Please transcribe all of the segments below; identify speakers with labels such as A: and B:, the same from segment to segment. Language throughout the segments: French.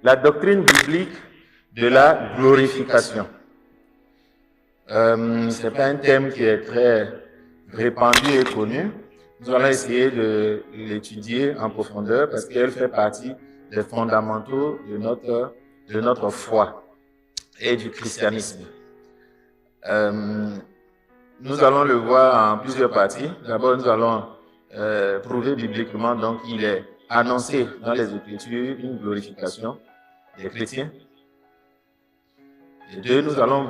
A: la doctrine biblique de la glorification. Ce n'est pas un thème qui est très répandu et connu. Nous allons essayer de l'étudier en profondeur parce qu'elle fait partie des fondamentaux de notre foi et du christianisme. Nous allons le voir en plusieurs parties. D'abord, nous allons prouver bibliquement, donc il est annoncé dans les Écritures une glorification des chrétiens. Et deux, nous allons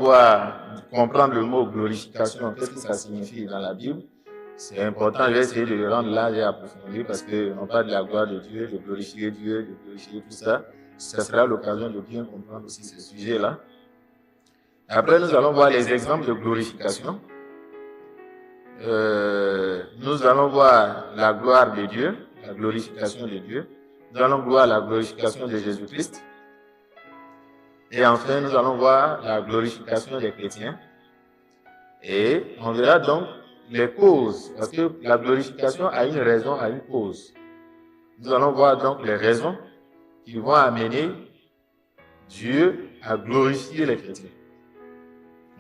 A: comprendre le mot glorification, qu'est-ce que ça signifie dans la Bible. C'est important, je vais essayer de le rendre large et approfondi parce qu'on parle de la gloire de Dieu, de glorifier Dieu, de glorifier tout ça. Ça sera l'occasion de bien comprendre aussi ce sujet-là. Après, nous allons voir les exemples de glorification. Nous allons voir la gloire de Dieu, la glorification de Dieu. Nous allons voir la glorification de Jésus-Christ. Et enfin, nous allons voir la glorification des chrétiens. Et on verra donc les causes, parce que la glorification a une raison, a une cause. Nous allons voir donc les raisons qui vont amener Dieu à glorifier les chrétiens.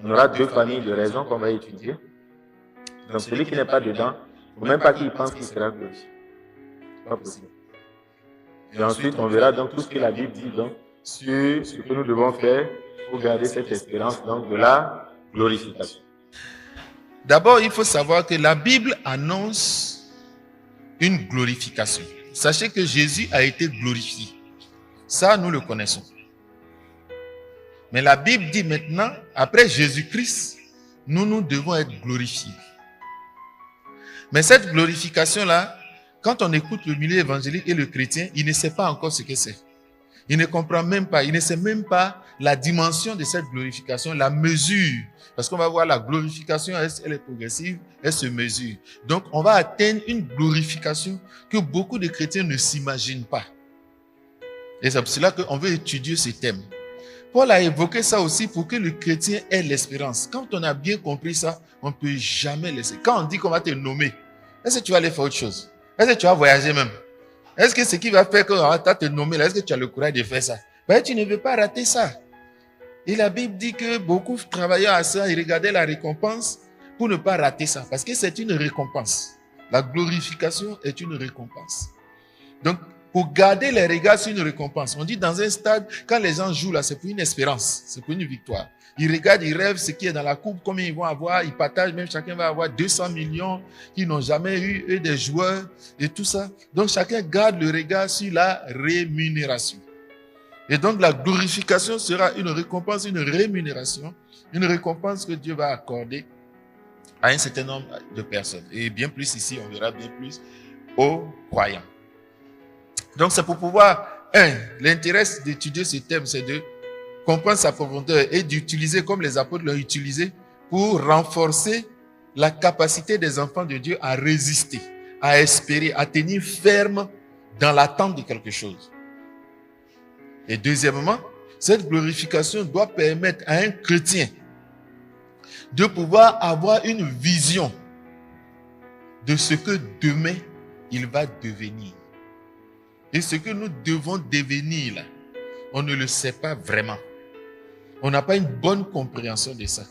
A: On aura deux familles de raisons qu'on va étudier. Donc celui qui n'est pas dedans, il ne faut même pas qu'il pense qu'il sera glorifié. Pas possible. Et ensuite, on verra donc tout ce que la Bible dit donc, sur ce que nous devons faire pour garder cette espérance donc, de la glorification.
B: D'abord, il faut savoir que la Bible annonce une glorification. Sachez que Jésus a été glorifié. Ça, nous le connaissons. Mais la Bible dit maintenant, après Jésus-Christ, nous devons être glorifiés. Mais cette glorification-là, quand on écoute le milieu évangélique et le chrétien, il ne sait pas encore ce que c'est. Il ne comprend même pas, il ne sait même pas la dimension de cette glorification, la mesure. Parce qu'on va voir la glorification, elle est progressive, elle se mesure. Donc, on va atteindre une glorification que beaucoup de chrétiens ne s'imaginent pas. Et c'est pour cela qu'on veut étudier ce thème. Paul a évoqué ça aussi pour que le chrétien ait l'espérance. Quand on a bien compris ça, on ne peut jamais laisser. Quand on dit qu'on va te nommer, est-ce que tu vas aller faire autre chose? Est-ce que tu vas voyager même? Est-ce que ce qui va faire qu'on va te nommer là, est-ce que tu as le courage de faire ça? Ben, tu ne veux pas rater ça. Et la Bible dit que beaucoup travaillaient à ça, ils regardaient la récompense pour ne pas rater ça. Parce que c'est une récompense. La glorification est une récompense. Donc, pour garder les regards sur une récompense, on dit dans un stade, quand les gens jouent là, c'est pour une espérance, c'est pour une victoire. Ils regardent, ils rêvent ce qui est dans la coupe, combien ils vont avoir, ils partagent, même chacun va avoir 200 millions qu'ils n'ont jamais eu, eux des joueurs et tout ça. Donc chacun garde le regard sur la rémunération. Et donc la glorification sera une récompense, une rémunération, une récompense que Dieu va accorder à un certain nombre de personnes. Et bien plus ici, on verra bien plus aux croyants. Donc c'est pour pouvoir, l'intérêt d'étudier ce thème, c'est de comprendre sa profondeur et d'utiliser comme les apôtres l'ont utilisé pour renforcer la capacité des enfants de Dieu à résister, à espérer, à tenir ferme dans l'attente de quelque chose. Et deuxièmement, cette glorification doit permettre à un chrétien de pouvoir avoir une vision de ce que demain il va devenir. Et ce que nous devons devenir là, on ne le sait pas vraiment. On n'a pas une bonne compréhension de ça.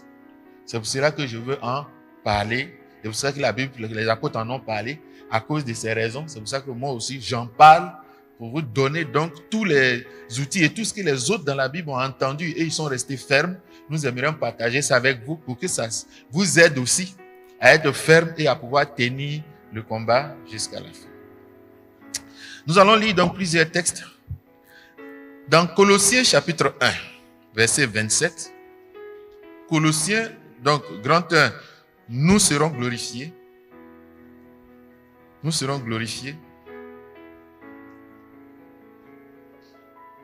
B: C'est pour cela que je veux en parler. C'est pour ça que la Bible, les apôtres en ont parlé à cause de ces raisons. C'est pour ça que moi aussi, j'en parle pour vous donner donc tous les outils et tout ce que les autres dans la Bible ont entendu et ils sont restés fermes. Nous aimerions partager ça avec vous pour que ça vous aide aussi à être ferme et à pouvoir tenir le combat jusqu'à la fin. Nous allons lire donc plusieurs textes. Dans Colossiens chapitre 1, verset 27. Colossiens, donc grand 1, nous serons glorifiés. Nous serons glorifiés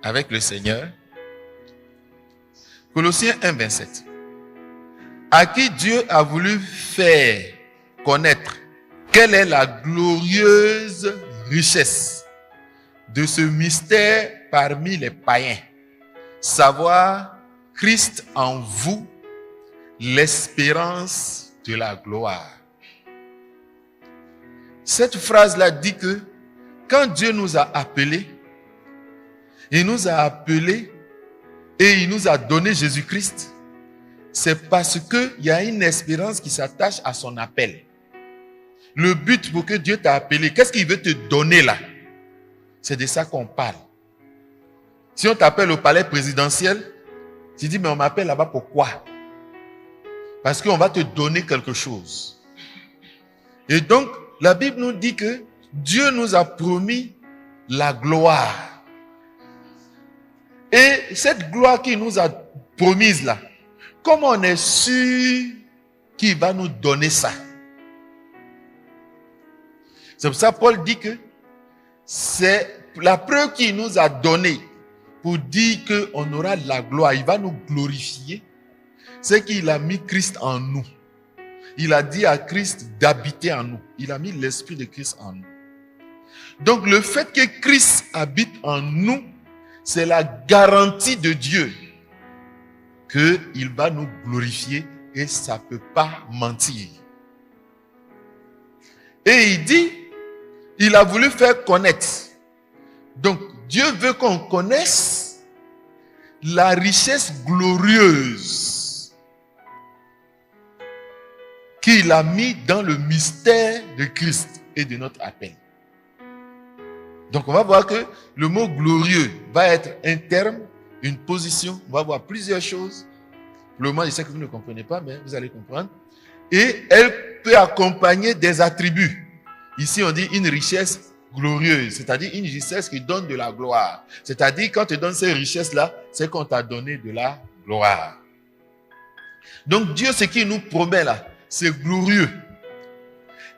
B: avec le Seigneur. Colossiens 1, 27. À qui Dieu a voulu faire connaître quelle est la glorieuse richesse de ce mystère parmi les païens, savoir Christ en vous, l'espérance de la gloire. Cette phrase-là dit que quand Dieu nous a appelés, il nous a appelés et il nous a donné Jésus-Christ, c'est parce qu'il y a une espérance qui s'attache à son appel. Le but pour que Dieu t'a appelé, qu'est-ce qu'il veut te donner là? C'est de ça qu'on parle. Si on t'appelle au palais présidentiel, tu dis, mais on m'appelle là-bas pourquoi? Parce qu'on va te donner quelque chose. Et donc, la Bible nous dit que Dieu nous a promis la gloire. Et cette gloire qu'il nous a promise là, comment on est sûr qu'il va nous donner ça? C'est pour ça que Paul dit que c'est la preuve qu'il nous a donnée pour dire qu'on aura la gloire, il va nous glorifier, c'est qu'il a mis Christ en nous. Il a dit à Christ d'habiter en nous. Il a mis l'esprit de Christ en nous. Donc le fait que Christ habite en nous, c'est la garantie de Dieu qu'il va nous glorifier et ça ne peut pas mentir. Et il dit, il a voulu faire connaître. Donc Dieu veut qu'on connaisse la richesse glorieuse qu'il a mis dans le mystère de Christ et de notre appel. Donc on va voir que le mot glorieux va être un terme, une position. On va voir plusieurs choses. Pour le moment, je sais que vous ne comprenez pas, mais vous allez comprendre. Et elle peut accompagner des attributs. Ici, on dit une richesse glorieuse, c'est-à-dire une richesse qui donne de la gloire. C'est-à-dire, quand on te donne ces richesses-là, c'est qu'on t'a donné de la gloire. Donc, Dieu, ce qu'il nous promet là, c'est glorieux.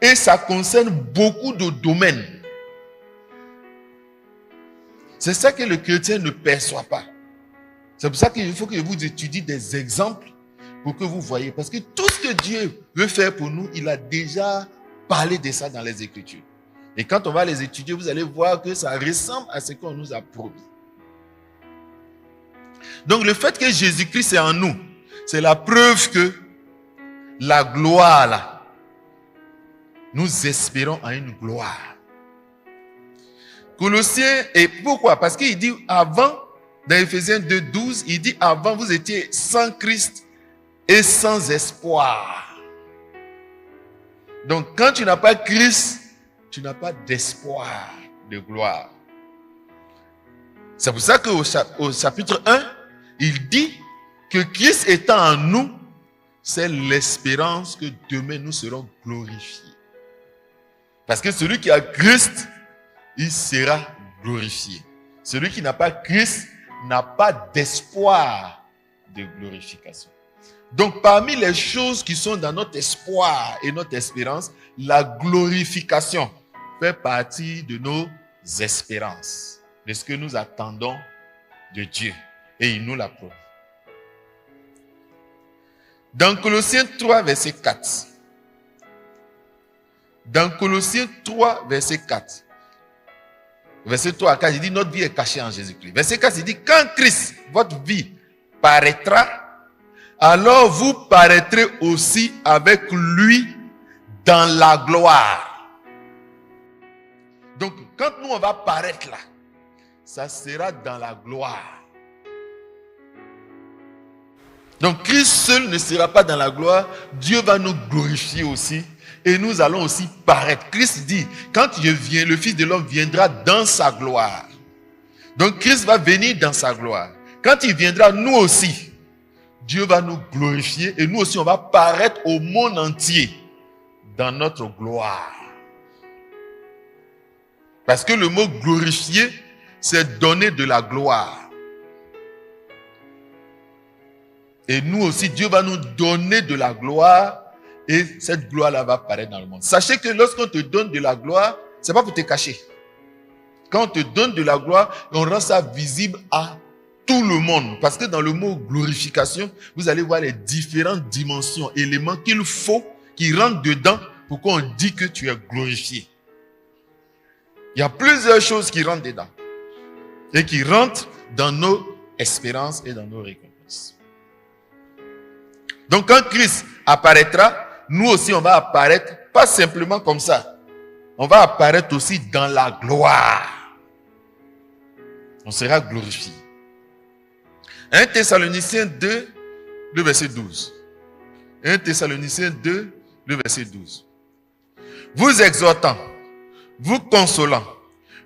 B: Et ça concerne beaucoup de domaines. C'est ça que le chrétien ne perçoit pas. C'est pour ça qu'il faut que vous étudiez des exemples pour que vous voyez. Parce que tout ce que Dieu veut faire pour nous, il a déjà parlé de ça dans les Écritures. Et quand on va les étudier, vous allez voir que ça ressemble à ce qu'on nous a promis. Donc le fait que Jésus-Christ est en nous, c'est la preuve que la gloire là, nous espérons à une gloire. Colossiens, et pourquoi? Parce qu'il dit avant, dans Ephésiens 2:12, il dit avant vous étiez sans Christ et sans espoir. Donc quand tu n'as pas Christ, tu n'as pas d'espoir de gloire. C'est pour ça qu'au chapitre 1, il dit que Christ étant en nous, c'est l'espérance que demain nous serons glorifiés. Parce que celui qui a Christ, il sera glorifié. Celui qui n'a pas Christ n'a pas d'espoir de glorification. Donc parmi les choses qui sont dans notre espoir et notre espérance, la glorification fait partie de nos espérances, de ce que nous attendons de Dieu. Et il nous l'a promis. Dans Colossiens 3, verset 4. Dans Colossiens 3, verset 4. Verset 3 à 4, il dit notre vie est cachée en Jésus-Christ. Verset 4, il dit quand Christ, votre vie, paraîtra, alors vous paraîtrez aussi avec lui dans la gloire. Donc, quand nous on va paraître là, ça sera dans la gloire. Donc, Christ seul ne sera pas dans la gloire. Dieu va nous glorifier aussi. Et nous allons aussi paraître. Christ dit, quand je viens, le Fils de l'homme viendra dans sa gloire. Donc, Christ va venir dans sa gloire. Quand il viendra, nous aussi, Dieu va nous glorifier. Et nous aussi, on va paraître au monde entier dans notre gloire. Parce que le mot glorifier, c'est donner de la gloire. Et nous aussi, Dieu va nous donner de la gloire et cette gloire-là va apparaître dans le monde. Sachez que lorsqu'on te donne de la gloire, ce n'est pas pour te cacher. Quand on te donne de la gloire, on rend ça visible à tout le monde. Parce que dans le mot glorification, vous allez voir les différentes dimensions, éléments qu'il faut, qui rentrent dedans pour qu'on dise que tu es glorifié. Il y a plusieurs choses qui rentrent dedans et qui rentrent dans nos espérances et dans nos récompenses. Donc quand Christ apparaîtra, nous aussi on va apparaître, pas simplement comme ça. On va apparaître aussi dans la gloire. On sera glorifié. 1 Thessaloniciens 2, le verset 12. 1 Thessaloniciens 2, le verset 12. Vous exhortant, vous consolant,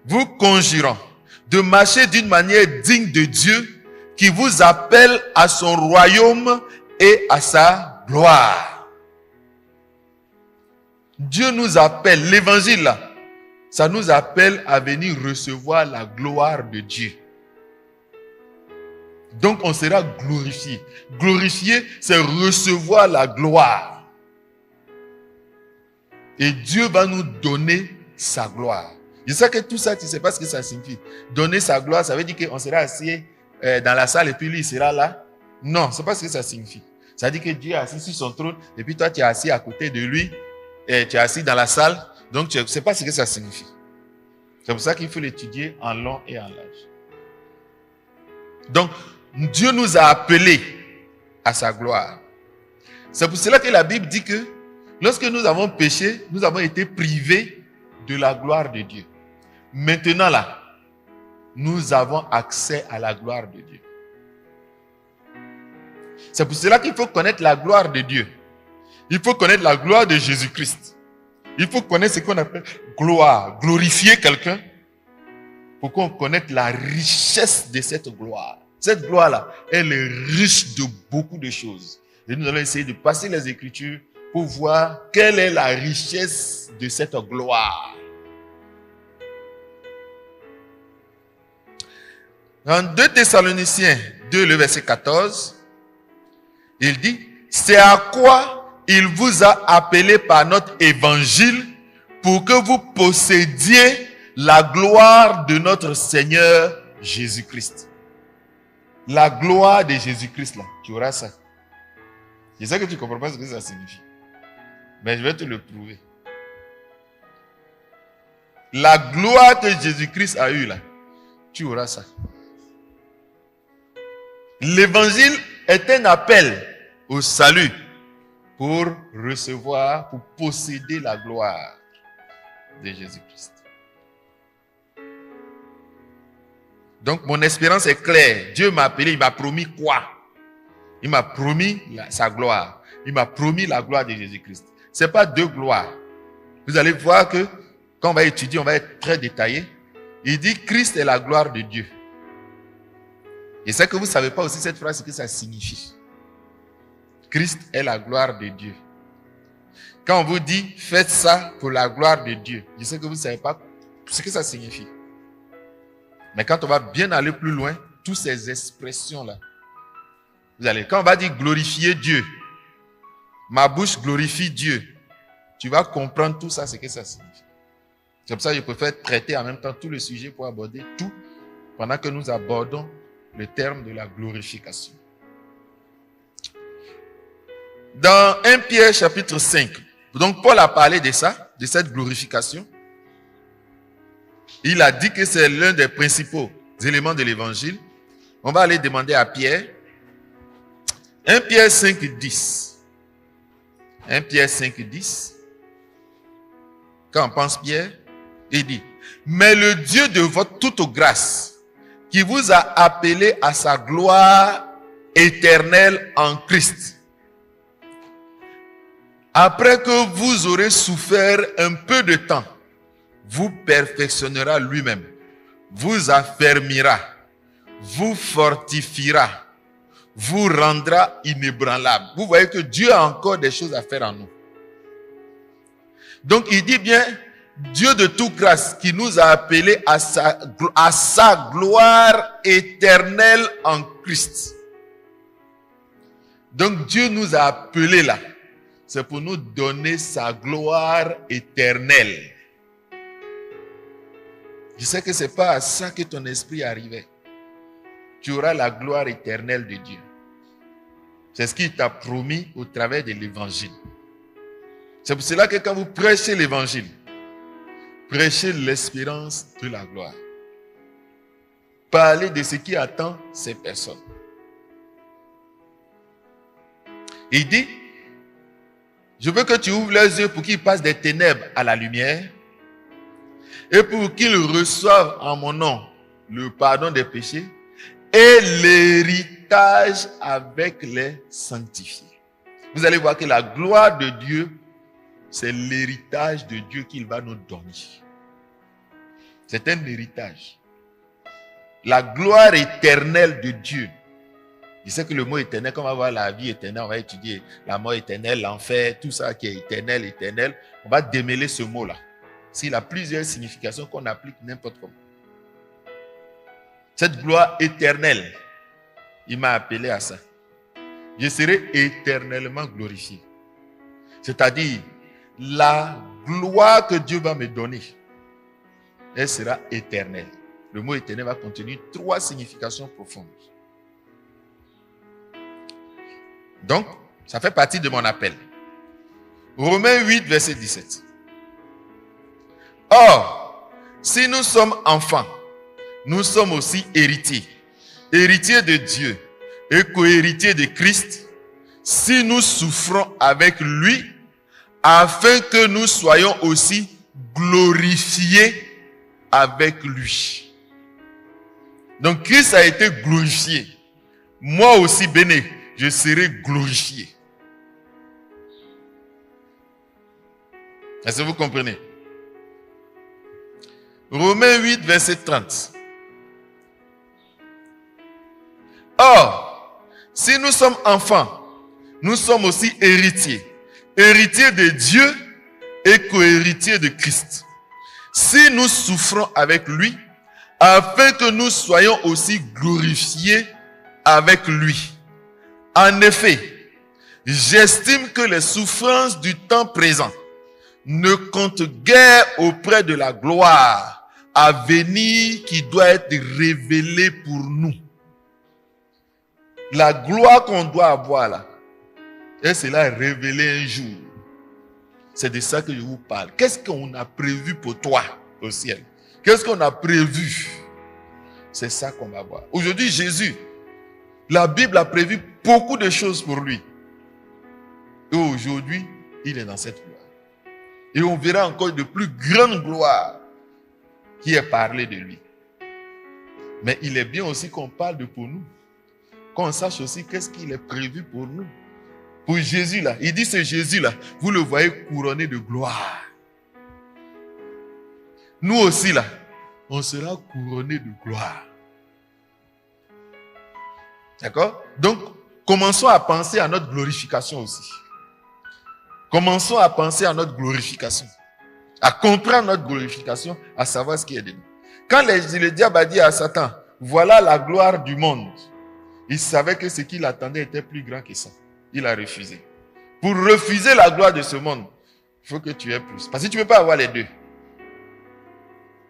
B: vous conjurant de marcher d'une manière digne de Dieu qui vous appelle à son royaume et à sa gloire. Dieu nous appelle, l'évangile là, ça nous appelle à venir recevoir la gloire de Dieu. Donc on sera glorifié. Glorifié, c'est recevoir la gloire. Et Dieu va nous donner sa gloire. Je sais que tout ça, tu ne sais pas ce que ça signifie. Donner sa gloire, ça veut dire qu'on sera assis dans la salle et puis lui, il sera là. Non, ce n'est pas ce que ça signifie. Ça veut dire que Dieu est assis sur son trône et puis toi, tu es assis à côté de lui et tu es assis dans la salle. Donc, tu ne sais pas ce que ça signifie. C'est pour ça qu'il faut l'étudier en long et en large. Donc, Dieu nous a appelés à sa gloire. C'est pour cela que la Bible dit que lorsque nous avons péché, nous avons été privés de la gloire de Dieu. Maintenant là, nous avons accès à la gloire de Dieu. C'est pour cela qu'il faut connaître la gloire de Dieu. Il faut connaître la gloire de Jésus-Christ. Il faut connaître ce qu'on appelle gloire, glorifier quelqu'un pour qu'on connaisse la richesse de cette gloire. Cette gloire-là, elle est riche de beaucoup de choses. Et nous allons essayer de passer les Écritures pour voir quelle est la richesse de cette gloire. Dans 2 Thessaloniciens 2, le verset 14, il dit, c'est à quoi il vous a appelé par notre évangile pour que vous possédiez la gloire de notre Seigneur Jésus-Christ. La gloire de Jésus-Christ, là, tu auras ça. Je sais que tu ne comprends pas ce que ça signifie. Mais je vais te le prouver. La gloire que Jésus-Christ a eue, là, tu auras ça. L'évangile est un appel au salut pour recevoir, pour posséder la gloire de Jésus-Christ. Donc, mon espérance est claire. Dieu m'a appelé, il m'a promis quoi? Il m'a promis sa gloire. Il m'a promis la gloire de Jésus-Christ. Ce n'est pas deux gloires. Vous allez voir que quand on va étudier, on va être très détaillé. Il dit Christ est la gloire de Dieu. Et c'est que vous ne savez pas aussi cette phrase, ce que ça signifie. Christ est la gloire de Dieu. Quand on vous dit faites ça pour la gloire de Dieu, je sais que vous ne savez pas ce que ça signifie. Mais quand on va bien aller plus loin, toutes ces expressions-là, vous allez, quand on va dire glorifier Dieu, ma bouche glorifie Dieu, tu vas comprendre tout ça, ce que ça signifie. C'est pour ça que je préfère traiter en même temps tous les sujets pour aborder tout pendant que nous abordons le terme de la glorification. Dans 1 Pierre chapitre 5, donc Paul a parlé de ça, de cette glorification. Il a dit que c'est l'un des principaux éléments de l'évangile. On va aller demander à Pierre. 1 Pierre 5, 10. 1 Pierre 5, 10. Quand on pense Pierre, il dit, mais le Dieu de votre toute grâce, qui vous a appelé à sa gloire éternelle en Christ, après que vous aurez souffert un peu de temps, vous perfectionnera lui-même, vous affermira, vous fortifiera, vous rendra inébranlable. Vous voyez que Dieu a encore des choses à faire en nous. Donc il dit bien, Dieu de toute grâce qui nous a appelés à sa gloire éternelle en Christ. Donc Dieu nous a appelés là. C'est pour nous donner sa gloire éternelle. Je sais que ce n'est pas à ça que ton esprit arrivait. Tu auras la gloire éternelle de Dieu. C'est ce qu'il t'a promis au travers de l'évangile. C'est pour cela que quand vous prêchez l'évangile, prêchez l'espérance de la gloire. Parlez de ce qui attend ces personnes. Il dit, je veux que tu ouvres leurs yeux pour qu'ils passent des ténèbres à la lumière et pour qu'ils reçoivent en mon nom le pardon des péchés et l'héritage avec les sanctifiés. Vous allez voir que la gloire de Dieu, c'est l'héritage de Dieu qu'il va nous donner. C'est un héritage. La gloire éternelle de Dieu. Je sais que le mot éternel, quand on va voir la vie éternelle, on va étudier la mort éternelle, l'enfer, tout ça qui est éternel, éternel. On va démêler ce mot-là. S'il a plusieurs significations qu'on applique n'importe comment. Cette gloire éternelle, il m'a appelé à ça. Je serai éternellement glorifié. C'est-à-dire, la gloire que Dieu va me donner, elle sera éternelle. Le mot éternel va contenir 3 significations profondes. Donc, ça fait partie de mon appel. Romains 8, verset 17. Or, si nous sommes enfants, nous sommes aussi héritiers. Héritiers de Dieu et co-héritiers de Christ, si nous souffrons avec lui, afin que nous soyons aussi glorifiés avec lui. Donc, Christ a été glorifié. Moi aussi, béni, je serai glorifié. Est-ce que vous comprenez? Romains 8, verset 30. Or, si nous sommes enfants, nous sommes aussi héritiers. Héritiers de Dieu et co-héritiers de Christ. Si nous souffrons avec lui, afin que nous soyons aussi glorifiés avec lui. En effet, j'estime que les souffrances du temps présent ne comptent guère auprès de la gloire à venir qui doit être révélée pour nous. La gloire qu'on doit avoir là, elle sera révélée un jour. C'est de ça que je vous parle. Qu'est-ce qu'on a prévu pour toi au ciel? Qu'est-ce qu'on a prévu? C'est ça qu'on va voir. Aujourd'hui, Jésus, la Bible a prévu beaucoup de choses pour lui. Et aujourd'hui, il est dans cette gloire. Et on verra encore de plus grandes gloires qui est parlé de lui. Mais il est bien aussi qu'on parle de pour nous. Qu'on sache aussi qu'est-ce qu'il est prévu pour nous. Pour Jésus là, il dit ce Jésus là, vous le voyez couronné de gloire. Nous aussi là, on sera couronné de gloire. D'accord? Donc, commençons à penser à notre glorification aussi. Commençons à penser à notre glorification. À comprendre notre glorification, à savoir ce qui est de nous. Quand le diable a dit à Satan, voilà la gloire du monde, il savait que ce qu'il attendait était plus grand que ça. Il a refusé. Pour refuser la gloire de ce monde, il faut que tu aies plus. Parce que tu ne peux pas avoir les deux.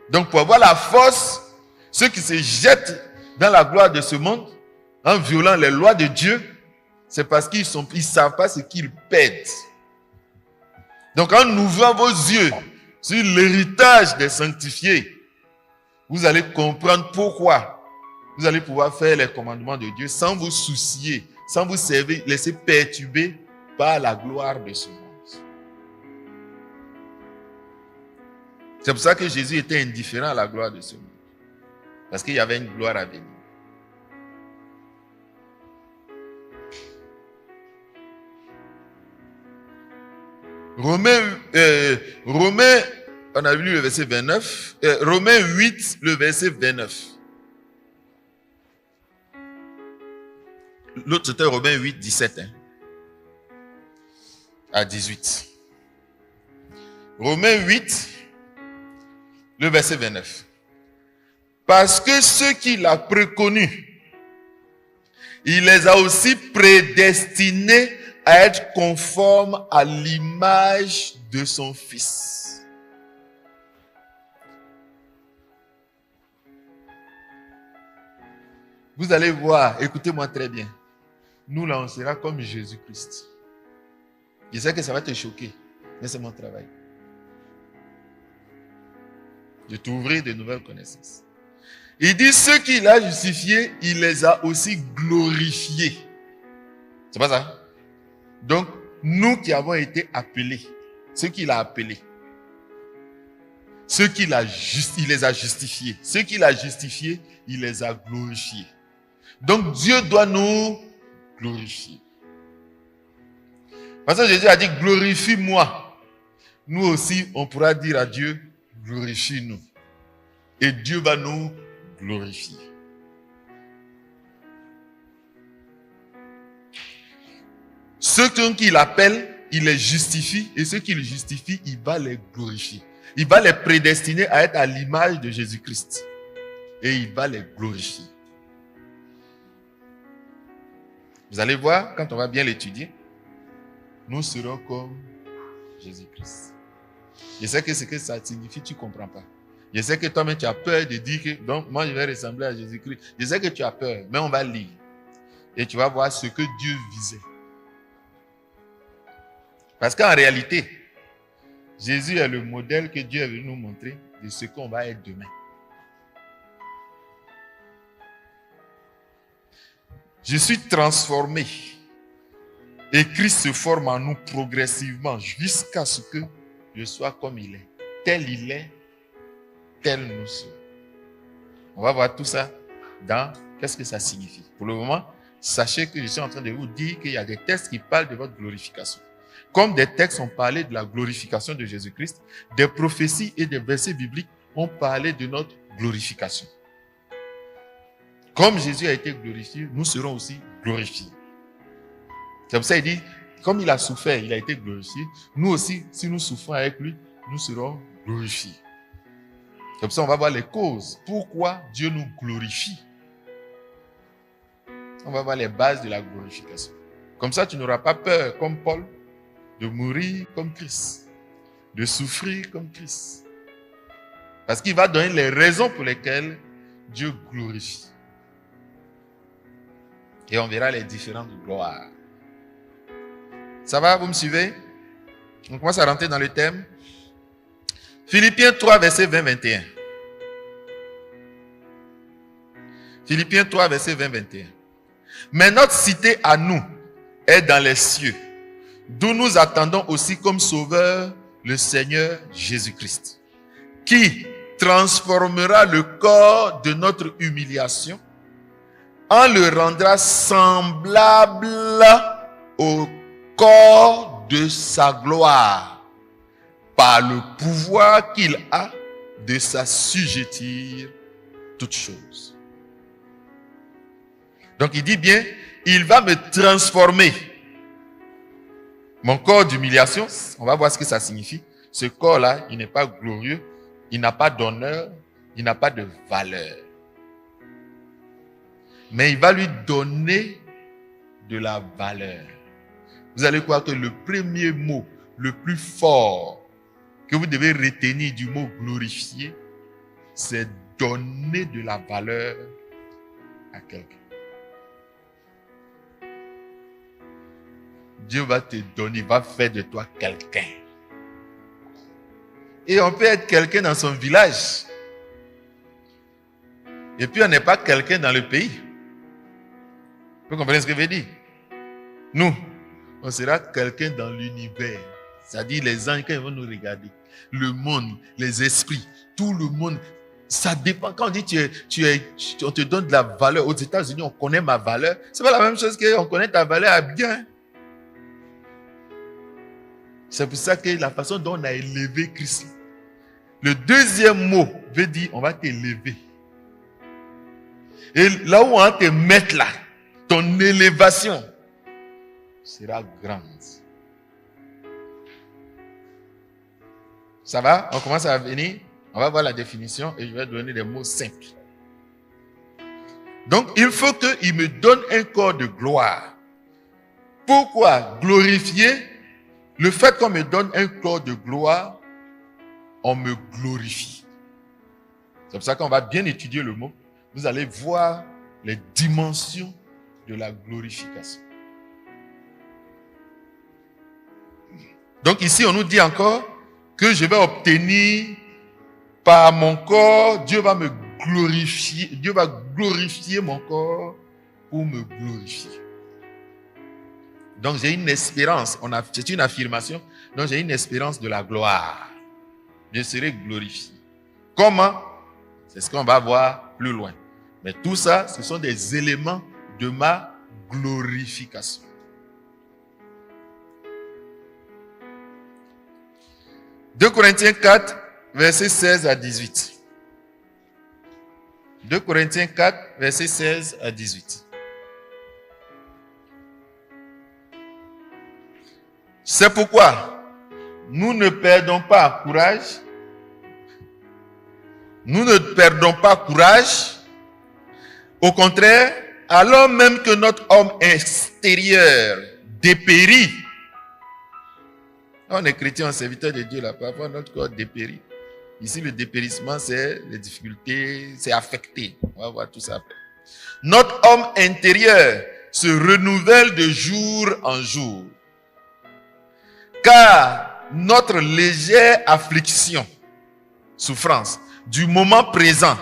B: Donc pour avoir la force, ceux qui se jettent dans la gloire de ce monde, en violant les lois de Dieu, c'est parce qu'ils ne savent pas ce qu'ils perdent. Donc en ouvrant vos yeux sur l'héritage des sanctifiés, vous allez comprendre pourquoi vous allez pouvoir faire les commandements de Dieu sans vous soucier, sans vous laisser perturber par la gloire de ce monde. C'est pour ça que Jésus était indifférent à la gloire de ce monde. Parce qu'il y avait une gloire à venir. Romains, on a lu le verset 29. Romains 8, le verset 29. L'autre c'était Romains 8, 17 à 18. Romains 8, le verset 29. Parce que ceux qu'il a préconnus, il les a aussi prédestinés à être conformes à l'image de son Fils. Vous allez voir, écoutez-moi très bien. Nous là, on sera comme Jésus-Christ. Je sais que ça va te choquer, mais c'est mon travail. De t'ouvrir de nouvelles connaissances. Il dit, ceux qu'il a justifiés, il les a aussi glorifiés. C'est pas ça? Donc, nous qui avons été appelés, ceux qu'il a appelés, il les a justifiés. Ceux qu'il a justifiés, il les a glorifiés. Donc Dieu doit nous glorifier. Parce que Jésus a dit, glorifie-moi. Nous aussi, on pourra dire à Dieu, glorifie-nous. Et Dieu va nous glorifier. Ceux qu'il appelle, il les justifie. Et ceux qu'il justifie, il va les glorifier. Il va les prédestiner à être à l'image de Jésus-Christ. Et il va les glorifier. Vous allez voir, quand on va bien l'étudier, nous serons comme Jésus-Christ. Je sais que ce que ça signifie, tu ne comprends pas. Je sais que toi-même, tu as peur de dire que, donc, moi, je vais ressembler à Jésus-Christ. Je sais que tu as peur, mais on va lire. Et tu vas voir ce que Dieu visait. Parce qu'en réalité, Jésus est le modèle que Dieu est venu nous montrer de ce qu'on va être demain. Je suis transformé. Et Christ se forme en nous progressivement jusqu'à ce que je sois comme il est. Tel il est, tel nous sommes. On va voir tout ça dans qu'est-ce que ça signifie. Pour le moment, sachez que je suis en train de vous dire qu'il y a des textes qui parlent de votre glorification. Comme des textes ont parlé de la glorification de Jésus-Christ, des prophéties et des versets bibliques ont parlé de notre glorification. Comme Jésus a été glorifié, nous serons aussi glorifiés. C'est pour ça qu'il dit, comme il a souffert, il a été glorifié. Nous aussi, si nous souffrons avec lui, nous serons glorifiés. C'est pour ça qu'on va voir les causes. Pourquoi Dieu nous glorifie? On va voir les bases de la glorification. Comme ça, tu n'auras pas peur, comme Paul, de mourir comme Christ, de souffrir comme Christ. Parce qu'il va donner les raisons pour lesquelles Dieu glorifie. Et on verra les différentes gloires. Ça va, vous me suivez? On commence à rentrer dans le thème. Philippiens 3, verset 20-21. Philippiens 3, verset 20-21. Mais notre cité à nous est dans les cieux, d'où nous attendons aussi comme sauveur le Seigneur Jésus-Christ, qui transformera le corps de notre humiliation en le rendra semblable au corps de sa gloire, par le pouvoir qu'il a de s'assujettir toutes choses. Donc il dit bien, il va me transformer. Mon corps d'humiliation, on va voir ce que ça signifie. Ce corps-là, il n'est pas glorieux, il n'a pas d'honneur, il n'a pas de valeur. Mais il va lui donner de la valeur. Vous allez croire que le premier mot, le plus fort, que vous devez retenir du mot glorifier, c'est donner de la valeur à quelqu'un. Dieu va te donner, va faire de toi quelqu'un. Et on peut être quelqu'un dans son village. Et puis on n'est pas quelqu'un dans le pays. Vous comprenez ce que je veux dire? Nous, on sera quelqu'un dans l'univers. C'est-à-dire les anges, quand ils vont nous regarder, le monde, les esprits, tout le monde, ça dépend. Quand on dit on te donne de la valeur, aux États-Unis, on connaît ma valeur. C'est pas la même chose qu'on connaît ta valeur à bien. C'est pour ça que la façon dont on a élevé Christ. Le deuxième mot veut dire on va t'élever. Et là où on va te mettre là, ton élévation sera grande. Ça va? On commence à venir. On va voir la définition et je vais donner des mots simples. Donc, il faut qu'il me donne un corps de gloire. Pourquoi? Glorifier. Le fait qu'on me donne un corps de gloire, on me glorifie. C'est pour ça qu'on va bien étudier le mot. Vous allez voir les dimensions de la glorification. Donc ici, on nous dit encore que je vais obtenir par mon corps, Dieu va me glorifier, Dieu va glorifier mon corps pour me glorifier. Donc j'ai une espérance, c'est une affirmation, donc j'ai une espérance de la gloire. Je serai glorifié. Comment? C'est ce qu'on va voir plus loin. Mais tout ça, ce sont des éléments de ma glorification. « 2 Corinthiens 4, versets 16 à 18. 2 Corinthiens 4, versets 16 à 18. C'est pourquoi nous ne perdons pas courage. Nous ne perdons pas courage. Au contraire, alors même que notre homme extérieur dépérit. On est chrétien, serviteur de Dieu, là, parfois notre corps dépérit. Ici, le dépérissement, c'est les difficultés, c'est affecté. On va voir tout ça après. Notre homme intérieur se renouvelle de jour en jour. Car notre légère affliction, souffrance, du moment présent,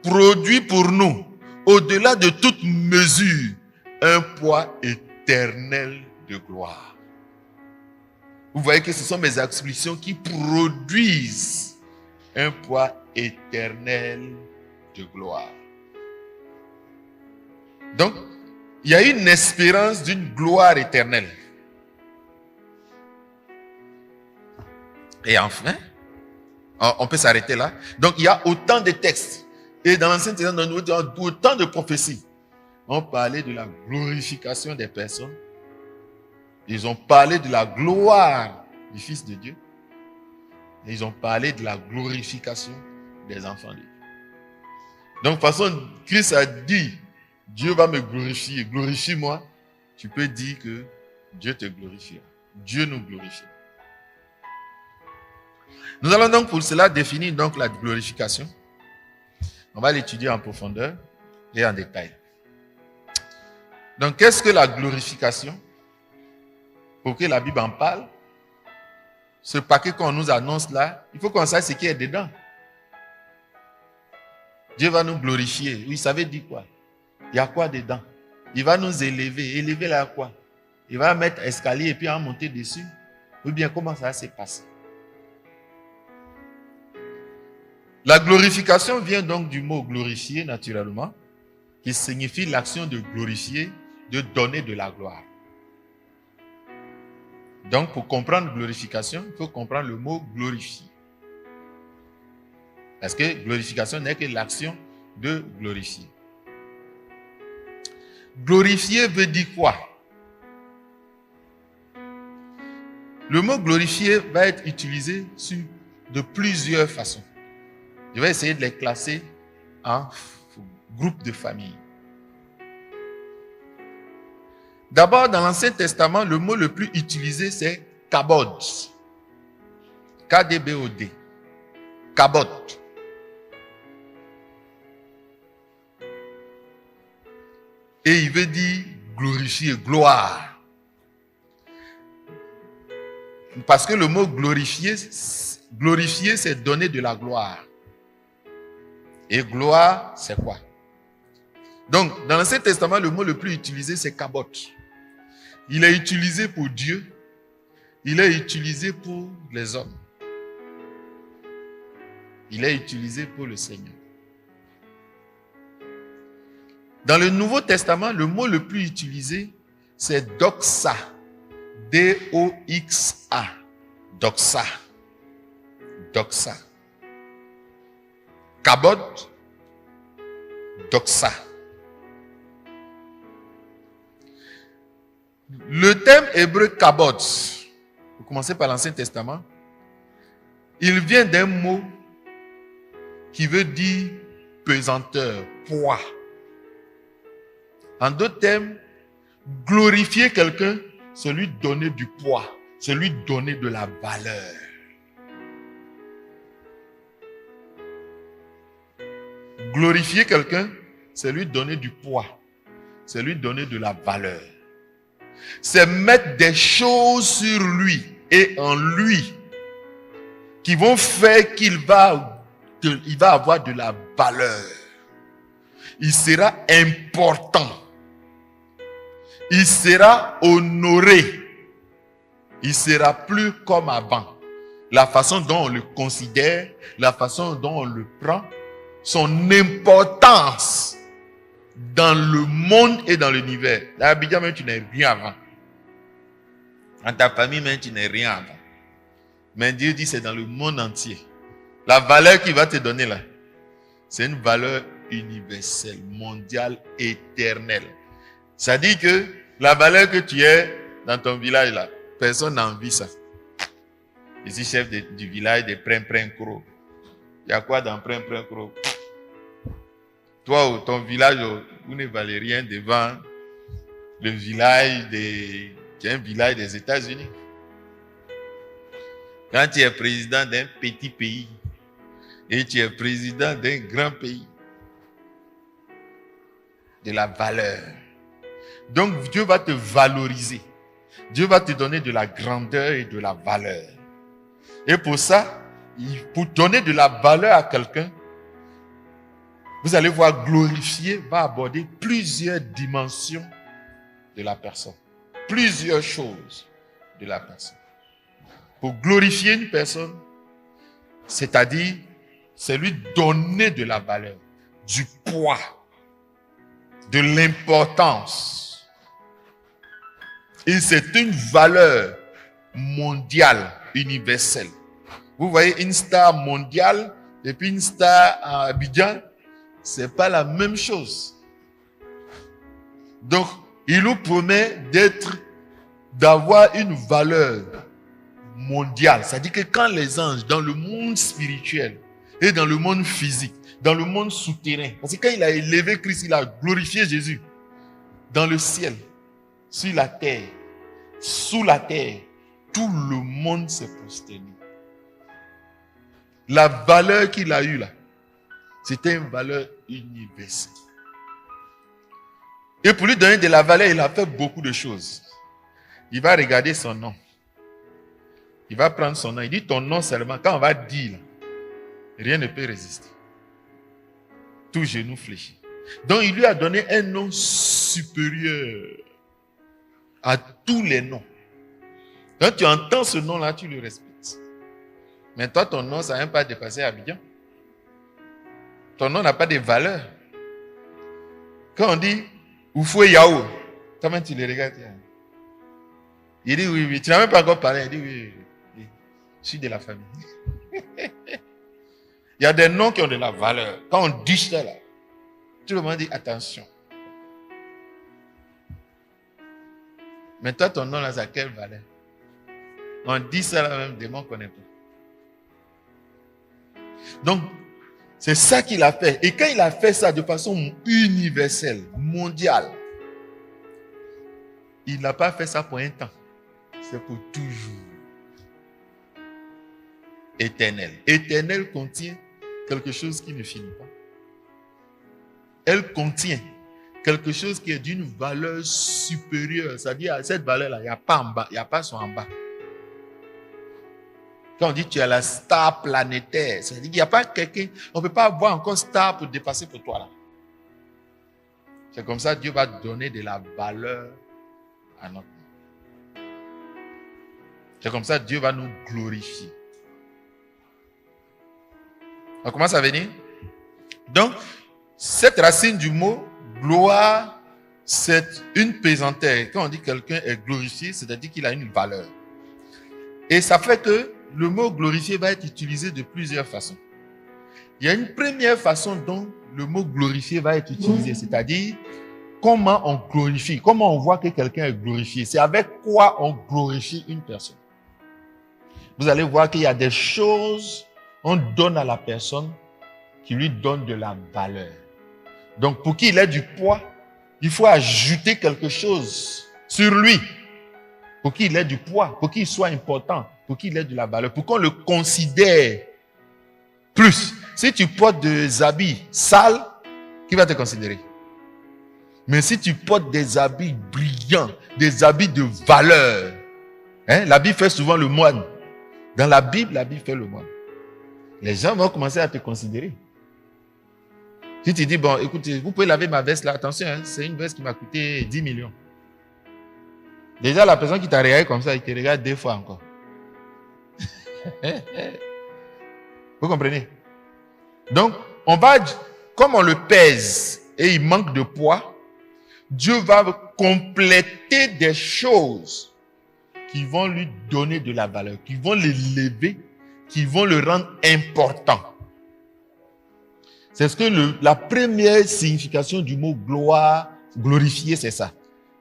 B: produit pour nous, au-delà de toute mesure, un poids éternel de gloire. Vous voyez que ce sont mes afflictions qui produisent un poids éternel de gloire. Donc, il y a une espérance d'une gloire éternelle. Et enfin, on peut s'arrêter là. Donc, il y a autant de textes. Et dans l'Ancien Testament, il y a autant de prophéties. On parlait de la glorification des personnes. Ils ont parlé de la gloire du Fils de Dieu. Et ils ont parlé de la glorification des enfants de Dieu. Donc, de toute façon, Christ a dit, Dieu va me glorifier, glorifie-moi. Tu peux dire que Dieu te glorifie. Dieu nous glorifie. Nous allons donc pour cela définir donc la glorification. On va l'étudier en profondeur et en détail. Donc, qu'est-ce que la glorification? Pour que la Bible en parle, ce paquet qu'on nous annonce là, il faut qu'on sache ce qui est dedans. Dieu va nous glorifier. Oui, ça veut dire quoi? Il y a quoi dedans? Il va nous élever. Élever là quoi? Il va mettre escalier et puis en monter dessus. Ou bien comment ça va se passer? La glorification vient donc du mot glorifier naturellement, qui signifie l'action de glorifier, de donner de la gloire. Donc, pour comprendre glorification, il faut comprendre le mot glorifier. Parce que glorification n'est que l'action de glorifier. Glorifier veut dire quoi? Le mot glorifier va être utilisé de plusieurs façons. Je vais essayer de les classer en groupes de famille. D'abord, dans l'Ancien Testament, le mot le plus utilisé, c'est kabod. K-D-B-O-D. Kabod. Et il veut dire glorifier, gloire. Parce que le mot glorifier, c'est donner de la gloire. Et gloire, c'est quoi? Donc, dans l'Ancien Testament, le mot le plus utilisé, c'est kabod. Il est utilisé pour Dieu. Il est utilisé pour les hommes. Il est utilisé pour le Seigneur. Dans le Nouveau Testament, le mot le plus utilisé, c'est doxa. D-O-X-A. Doxa. Doxa. Kabod. Doxa. Le terme hébreu kabod, vous commencez par l'Ancien Testament, il vient d'un mot qui veut dire pesanteur, poids. En d'autres termes, glorifier quelqu'un, c'est lui donner du poids, c'est lui donner de la valeur. Glorifier quelqu'un, c'est lui donner du poids, c'est lui donner de la valeur. C'est mettre des choses sur lui et en lui qui vont faire qu'il va avoir de la valeur. Il sera important. Il sera honoré. Il sera plus comme avant. la façon dont on le considère, la façon dont on le prend, son importance dans le monde et dans l'univers. À Abidjan, même tu n'es rien avant. En ta famille, même tu n'es rien avant. Mais Dieu dit c'est dans le monde entier. La valeur qu'il va te donner là, c'est une valeur universelle, mondiale, éternelle. Ça dit que la valeur que tu es dans ton village là, personne n'a envie ça. Ici, chef du village de Pren-Pren-Kro. Il y a quoi dans Pren-Pren-Kro? Toi, ton village, vous ne valez rien devant le village qui est un village des États-Unis. Quand tu es président d'un petit pays et tu es président d'un grand pays, de la valeur. Donc, Dieu va te valoriser. Dieu va te donner de la grandeur et de la valeur. Et pour ça, pour donner de la valeur à quelqu'un, vous allez voir, glorifier va aborder plusieurs dimensions de la personne. Plusieurs choses de la personne. Pour glorifier une personne, c'est-à-dire, c'est lui donner de la valeur, du poids, de l'importance. Et c'est une valeur mondiale, universelle. Vous voyez une star mondiale et puis une star à Abidjan, c'est pas la même chose. Donc, il nous promet d'avoir une valeur mondiale. C'est-à-dire que quand les anges, dans le monde spirituel et dans le monde physique, dans le monde souterrain, parce que quand il a élevé Christ, il a glorifié Jésus, dans le ciel, sur la terre, sous la terre, tout le monde s'est prosterné. La valeur qu'il a eue là, c'était une valeur universelle. Et pour lui donner de la valeur, il a fait beaucoup de choses. Il va regarder son nom. Il va prendre son nom. Il dit ton nom seulement. Quand on va dire, rien ne peut résister. Tout genou fléchit. Donc il lui a donné un nom supérieur à tous les noms. Quand tu entends ce nom-là, tu le respectes. Mais toi, ton nom, ça n'a même pas dépassé Abidjan. Ton nom n'a pas de valeur. Quand on dit Oufoué Yao, comment tu le regardes? Il dit oui, oui. Tu n'as même pas encore parlé. Il dit oui, oui. Je suis de la famille. Il y a des noms qui ont de la valeur. Quand on dit ça là, tout le monde dit attention. Mais toi, ton nom là, ça a quelle valeur? On dit ça là même, démon ne connaît pas. Donc, c'est ça qu'il a fait. Et quand il a fait ça de façon universelle, mondiale, il n'a pas fait ça pour un temps. C'est pour toujours. Éternel. Éternel contient quelque chose qui ne finit pas. Elle contient quelque chose qui est d'une valeur supérieure. C'est-à-dire, à cette valeur-là, il n'y a pas en bas, il n'y a pas son en bas. Quand on dit tu es la star planétaire, c'est-à-dire qu'il n'y a pas quelqu'un, on ne peut pas avoir encore star pour dépasser pour toi là. C'est comme ça que Dieu va donner de la valeur à notre vie. C'est comme ça que Dieu va nous glorifier. On commence à venir. Donc, cette racine du mot gloire, c'est une pesanteur. Quand on dit quelqu'un est glorifié, c'est-à-dire qu'il a une valeur. Et ça fait que le mot glorifié va être utilisé de plusieurs façons. Il y a une première façon dont le mot glorifié va être utilisé, c'est-à-dire comment on glorifie, comment on voit que quelqu'un est glorifié. C'est avec quoi on glorifie une personne. Vous allez voir qu'il y a des choses qu'on donne à la personne qui lui donne de la valeur. Donc pour qu'il ait du poids, il faut ajouter quelque chose sur lui. Pour qu'il ait du poids, pour qu'il soit important, pour qu'il ait de la valeur, pour qu'on le considère plus. Si tu portes des habits sales, qui va te considérer? Mais si tu portes des habits brillants, des habits de valeur, l'habit fait souvent le moine. Dans la Bible fait le moine. Les gens vont commencer à te considérer. Si tu dis, bon, écoutez, vous pouvez laver ma veste là, attention, c'est une veste qui m'a coûté 10 millions. Déjà, la personne qui t'a regardé comme ça, il te regarde 2 fois encore. Vous comprenez? Donc, comme on le pèse et il manque de poids, Dieu va compléter des choses qui vont lui donner de la valeur, qui vont l'élever, qui vont le rendre important. C'est ce que la première signification du mot gloire, glorifier, c'est ça.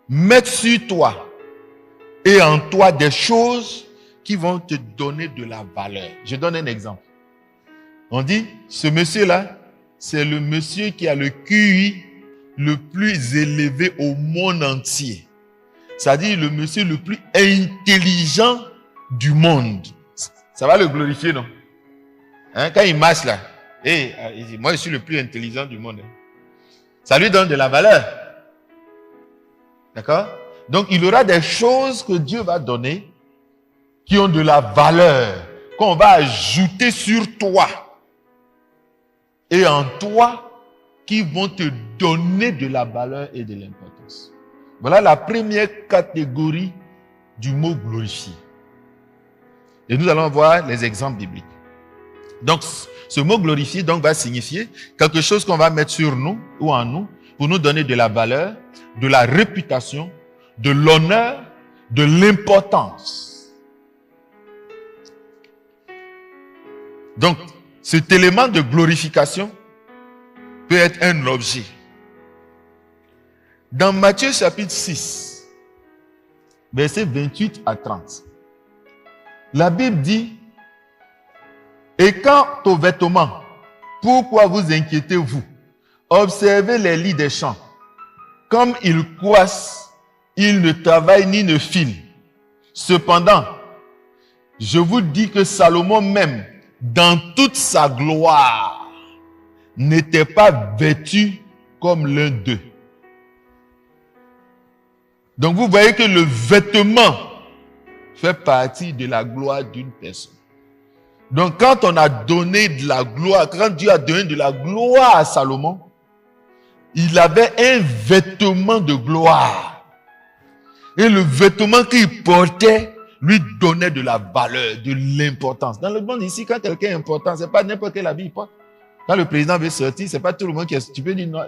B: Mettre sur toi et en toi des choses qui vont te donner de la valeur. Je donne un exemple. On dit, ce monsieur-là, c'est le monsieur qui a le QI le plus élevé au monde entier. C'est-à-dire le monsieur le plus intelligent du monde. Ça va le glorifier, non? Hein? Quand il marche là, il dit, moi je suis le plus intelligent du monde. Ça lui donne de la valeur. D'accord? Donc il aura des choses que Dieu va donner qui ont de la valeur, qu'on va ajouter sur toi et en toi, qui vont te donner de la valeur et de l'importance. Voilà la première catégorie du mot glorifier. Et nous allons voir les exemples bibliques. Donc, ce mot glorifier donc, va signifier quelque chose qu'on va mettre sur nous ou en nous pour nous donner de la valeur, de la réputation, de l'honneur, de l'importance. Donc, cet élément de glorification peut être un objet. Dans Matthieu chapitre 6, versets 28 à 30, la Bible dit, « Et quant aux vêtements, pourquoi vous inquiétez-vous? Observez les lits des champs. Comme ils croissent, ils ne travaillent ni ne filent. Cependant, je vous dis que Salomon même, dans toute sa gloire, n'était pas vêtu comme l'un d'eux. » Donc vous voyez que le vêtement fait partie de la gloire d'une personne. Donc quand on a donné de la gloire, quand Dieu a donné de la gloire à Salomon, il avait un vêtement de gloire. Et le vêtement qu'il portait lui donnait de la valeur, de l'importance. Dans le monde ici, quand quelqu'un est important, c'est pas n'importe quel habit il porte. Quand le président veut sortir, c'est pas tout le monde qui est... Tu peux dire non.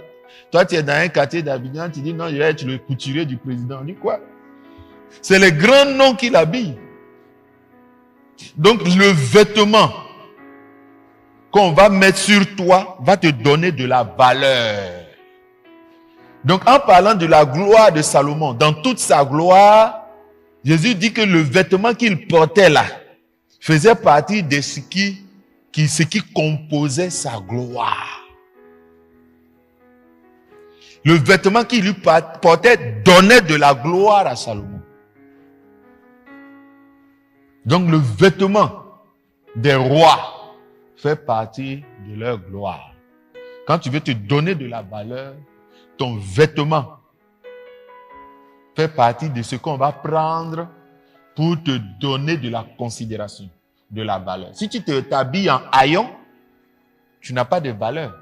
B: Toi, tu es dans un quartier d'Abidjan, tu dis non, je vais être le couturier du président. On dit quoi? C'est les grands noms qui l'habillent. Donc, le vêtement qu'on va mettre sur toi va te donner de la valeur. Donc, en parlant de la gloire de Salomon, dans toute sa gloire, Jésus dit que le vêtement qu'il portait là faisait partie de ce qui composait sa gloire. Le vêtement qu'il lui portait donnait de la gloire à Salomon. Donc le vêtement des rois fait partie de leur gloire. Quand tu veux te donner de la valeur, ton vêtement fait partie de ce qu'on va prendre pour te donner de la considération, de la valeur. Si tu t'habilles en haillon, tu n'as pas de valeur.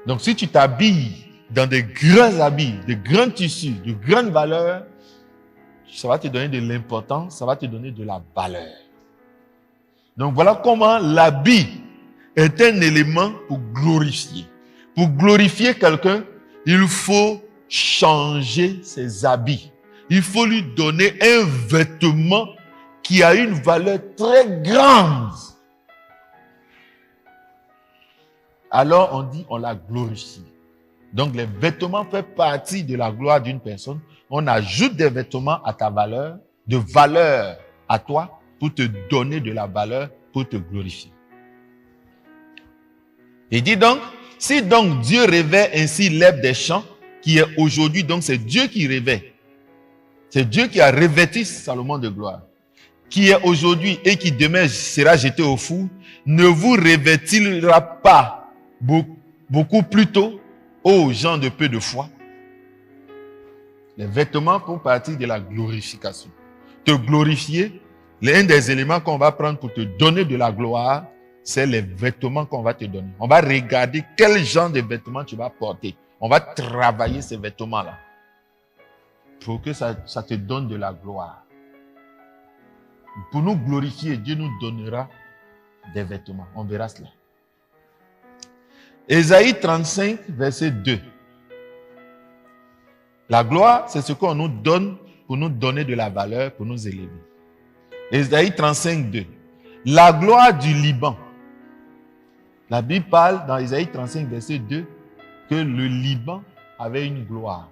B: Donc si tu t'habilles dans des grands habits, de grands tissus, de grandes valeurs, ça va te donner de l'importance, ça va te donner de la valeur. Donc voilà comment l'habit est un élément pour glorifier. Pour glorifier quelqu'un, il faut changer ses habits. Il faut lui donner un vêtement qui a une valeur très grande. Alors on dit on la glorifie. Donc les vêtements font partie de la gloire d'une personne. On ajoute des vêtements à ta valeur, de valeur à toi, pour te donner de la valeur, pour te glorifier. Il dit donc, si donc Dieu revêt ainsi l'herbe des champs, qui est aujourd'hui, donc c'est Dieu qui revêt. C'est Dieu qui a revêtu Salomon de gloire. Qui est aujourd'hui et qui demain sera jeté au four, ne vous revêtira pas beaucoup plus tôt, ô gens de peu de foi? Les vêtements font partie de la glorification. Te glorifier, l'un des éléments qu'on va prendre pour te donner de la gloire, c'est les vêtements qu'on va te donner. On va regarder quel genre de vêtements tu vas porter. On va travailler ces vêtements-là pour que ça te donne de la gloire. Pour nous glorifier, Dieu nous donnera des vêtements. On verra cela. Ésaïe 35, verset 2. La gloire, c'est ce qu'on nous donne pour nous donner de la valeur, pour nous élever. Ésaïe 35, 2. La gloire du Liban. La Bible parle dans Ésaïe 35, verset 2, que le Liban avait une gloire.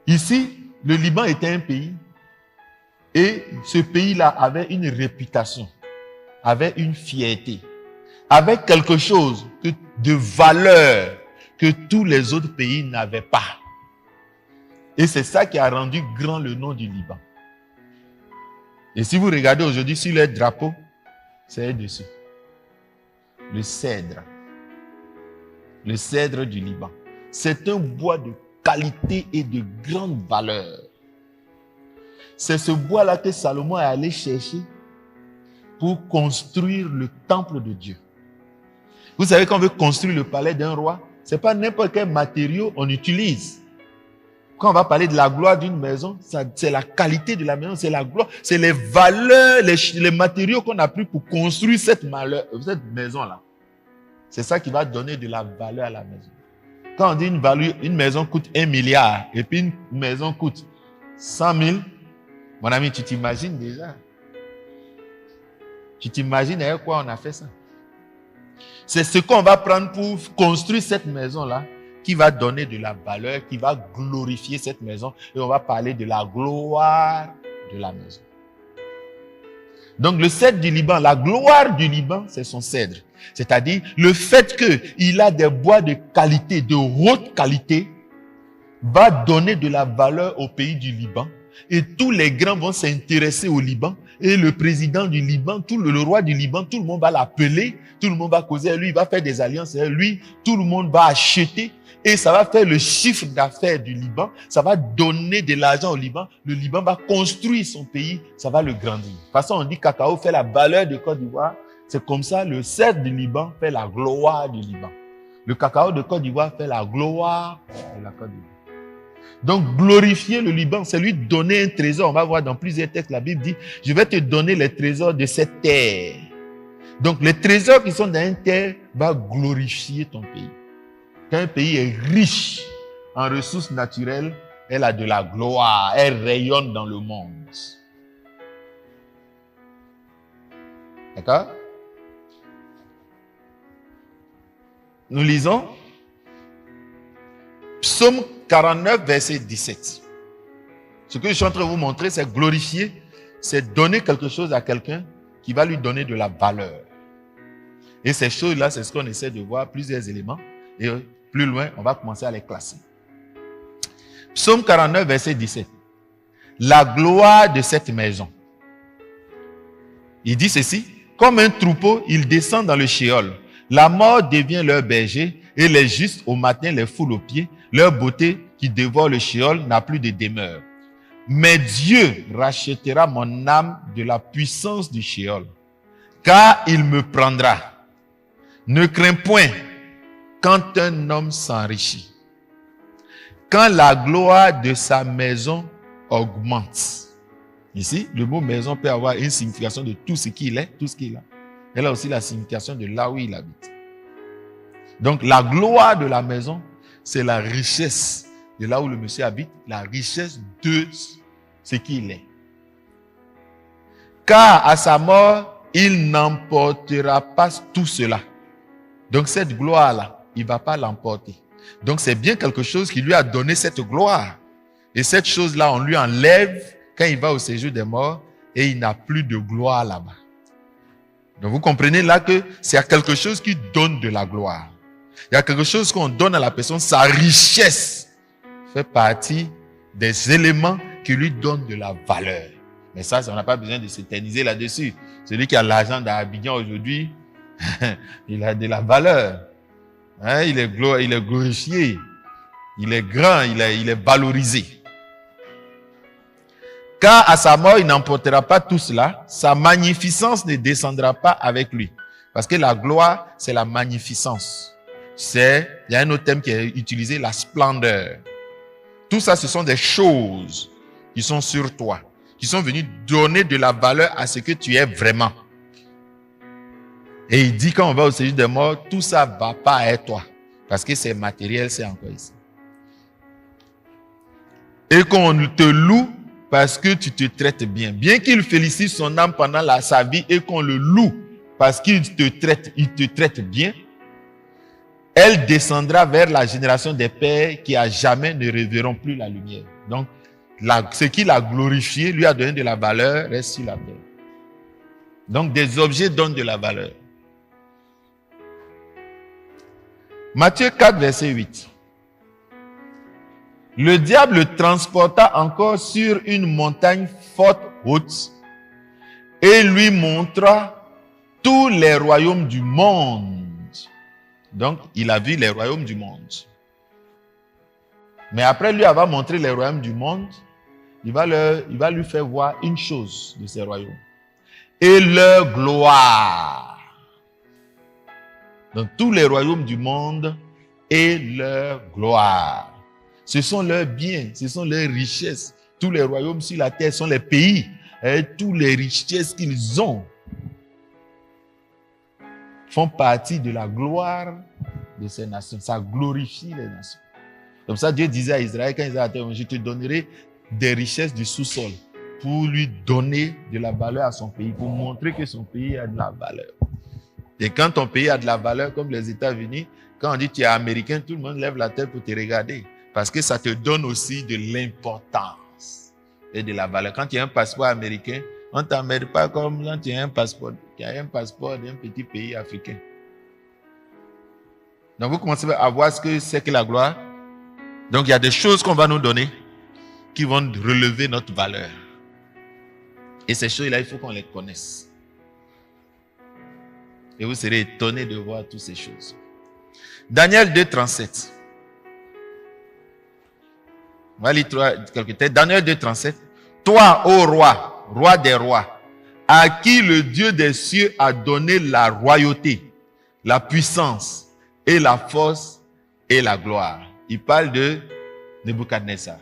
B: Ici, le Liban était un pays et ce pays-là avait une réputation, avait une fierté, avait quelque chose de valeur que tous les autres pays n'avaient pas. Et c'est ça qui a rendu grand le nom du Liban. Et si vous regardez aujourd'hui sur les drapeaux, c'est dessus. Le cèdre. Le cèdre du Liban. C'est un bois de qualité et de grande valeur. C'est ce bois-là que Salomon est allé chercher pour construire le temple de Dieu. Vous savez, quand on veut construire le palais d'un roi, ce n'est pas n'importe quel matériau on utilise. Quand on va parler de la gloire d'une maison, c'est la qualité de la maison, c'est la gloire, c'est les valeurs, les matériaux qu'on a pris pour construire cette maison-là. C'est ça qui va donner de la valeur à la maison. Quand on dit une maison coûte 1 milliard et puis une maison coûte 100 000, mon ami, tu t'imagines déjà. Tu t'imagines avec quoi on a fait ça. C'est ce qu'on va prendre pour construire cette maison-là qui va donner de la valeur, qui va glorifier cette maison. Et on va parler de la gloire de la maison. Donc le cèdre du Liban, la gloire du Liban, c'est son cèdre. C'est-à-dire le fait qu'il a des bois de qualité, de haute qualité, va donner de la valeur au pays du Liban. Et tous les grands vont s'intéresser au Liban. Et le président du Liban, le roi du Liban, tout le monde va l'appeler, tout le monde va causer avec lui, il va faire des alliances avec lui, tout le monde va acheter. Et ça va faire le chiffre d'affaires du Liban. Ça va donner de l'argent au Liban. Le Liban va construire son pays. Ça va le grandir. De toute façon, on dit cacao fait la valeur de Côte d'Ivoire. C'est comme ça, le cèdre du Liban fait la gloire du Liban. Le cacao de Côte d'Ivoire fait la gloire de la Côte d'Ivoire. Donc, glorifier le Liban, c'est lui donner un trésor. On va voir dans plusieurs textes, la Bible dit, je vais te donner les trésors de cette terre. Donc, les trésors qui sont dans une terre vont glorifier ton pays. Quand un pays est riche en ressources naturelles, elle a de la gloire, elle rayonne dans le monde. D'accord? Nous lisons Psaume 49, verset 17. Ce que je suis en train de vous montrer, c'est glorifier, c'est donner quelque chose à quelqu'un qui va lui donner de la valeur. Et ces choses-là, c'est ce qu'on essaie de voir, plusieurs éléments. Et plus loin, on va commencer à les classer. Psaume 49, verset 17. La gloire de cette maison. Il dit ceci, comme un troupeau, ils descendent dans le shéol. La mort devient leur berger et les justes au matin les foulent aux pieds. Leur beauté qui dévore le shéol n'a plus de demeure. Mais Dieu rachètera mon âme de la puissance du shéol, car il me prendra. Ne crains point quand un homme s'enrichit, quand la gloire de sa maison augmente. Ici, le mot maison peut avoir une signification de tout ce qu'il est, tout ce qu'il a. Elle a aussi la signification de là où il habite. Donc, la gloire de la maison, c'est la richesse de là où le monsieur habite, la richesse de ce qu'il est. Car à sa mort, il n'emportera pas tout cela. Donc, cette gloire-là, il ne va pas l'emporter. Donc, c'est bien quelque chose qui lui a donné cette gloire. Et cette chose-là, on lui enlève quand il va au séjour des morts et il n'a plus de gloire là-bas. Donc, vous comprenez là que c'est quelque chose qui donne de la gloire. Il y a quelque chose qu'on donne à la personne, sa richesse fait partie des éléments qui lui donnent de la valeur. Mais ça, on n'a pas besoin de s'éterniser là-dessus. Celui qui a l'argent d'Abidjan aujourd'hui, il a de la valeur. Hein, il est glorifié. Il est grand, il est valorisé. Car à sa mort, il n'emportera pas tout cela. Sa magnificence ne descendra pas avec lui. Parce que la gloire, c'est la magnificence. Il y a un autre terme qui est utilisé, la splendeur. Tout ça, ce sont des choses qui sont sur toi. qui sont venus donner de la valeur à ce que tu es vraiment. Et il dit quand on va au séjour des morts, tout ça ne va pas être toi. Parce que c'est matériel, c'est encore ici. Et qu'on te loue parce que tu te traites bien. Bien qu'il félicite son âme pendant sa vie et qu'on le loue parce qu'il te traite bien, elle descendra vers la génération des pères qui à jamais ne reverront plus la lumière. Donc, ce qu'il a glorifié, lui a donné de la valeur, reste sur la terre. Donc, des objets donnent de la valeur. Matthieu 4, verset 8. Le diable le transporta encore sur une montagne forte haute et lui montra tous les royaumes du monde. Donc, il a vu les royaumes du monde. Mais après lui avoir montré les royaumes du monde, il va lui faire voir une chose de ces royaumes. Et leur gloire. Donc, tous les royaumes du monde et leur gloire. Ce sont leurs biens, ce sont leurs richesses. Tous les royaumes sur la terre sont les pays et toutes les richesses qu'ils ont font partie de la gloire de ces nations. Ça glorifie les nations. Comme ça, Dieu disait à Israël, quand Israël était, je te donnerai des richesses du sous-sol pour lui donner de la valeur à son pays, pour montrer que son pays a de la valeur. Et quand ton pays a de la valeur, comme les États-Unis, quand on dit tu es américain, tout le monde lève la tête pour te regarder. Parce que ça te donne aussi de l'importance et de la valeur. Quand tu as un passeport américain, on ne t'emmène pas comme quand tu as un passeport d'un petit pays africain. Donc vous commencez à voir ce que c'est que la gloire. Donc il y a des choses qu'on va nous donner qui vont relever notre valeur. Et ces choses-là, il faut qu'on les connaisse. Et vous serez étonnés de voir toutes ces choses. Daniel 2, 37. On va lire quelques textes. Daniel 2, 37. Toi, ô roi, roi des rois, à qui le Dieu des cieux a donné la royauté, la puissance et la force et la gloire. Il parle de Nebuchadnezzar.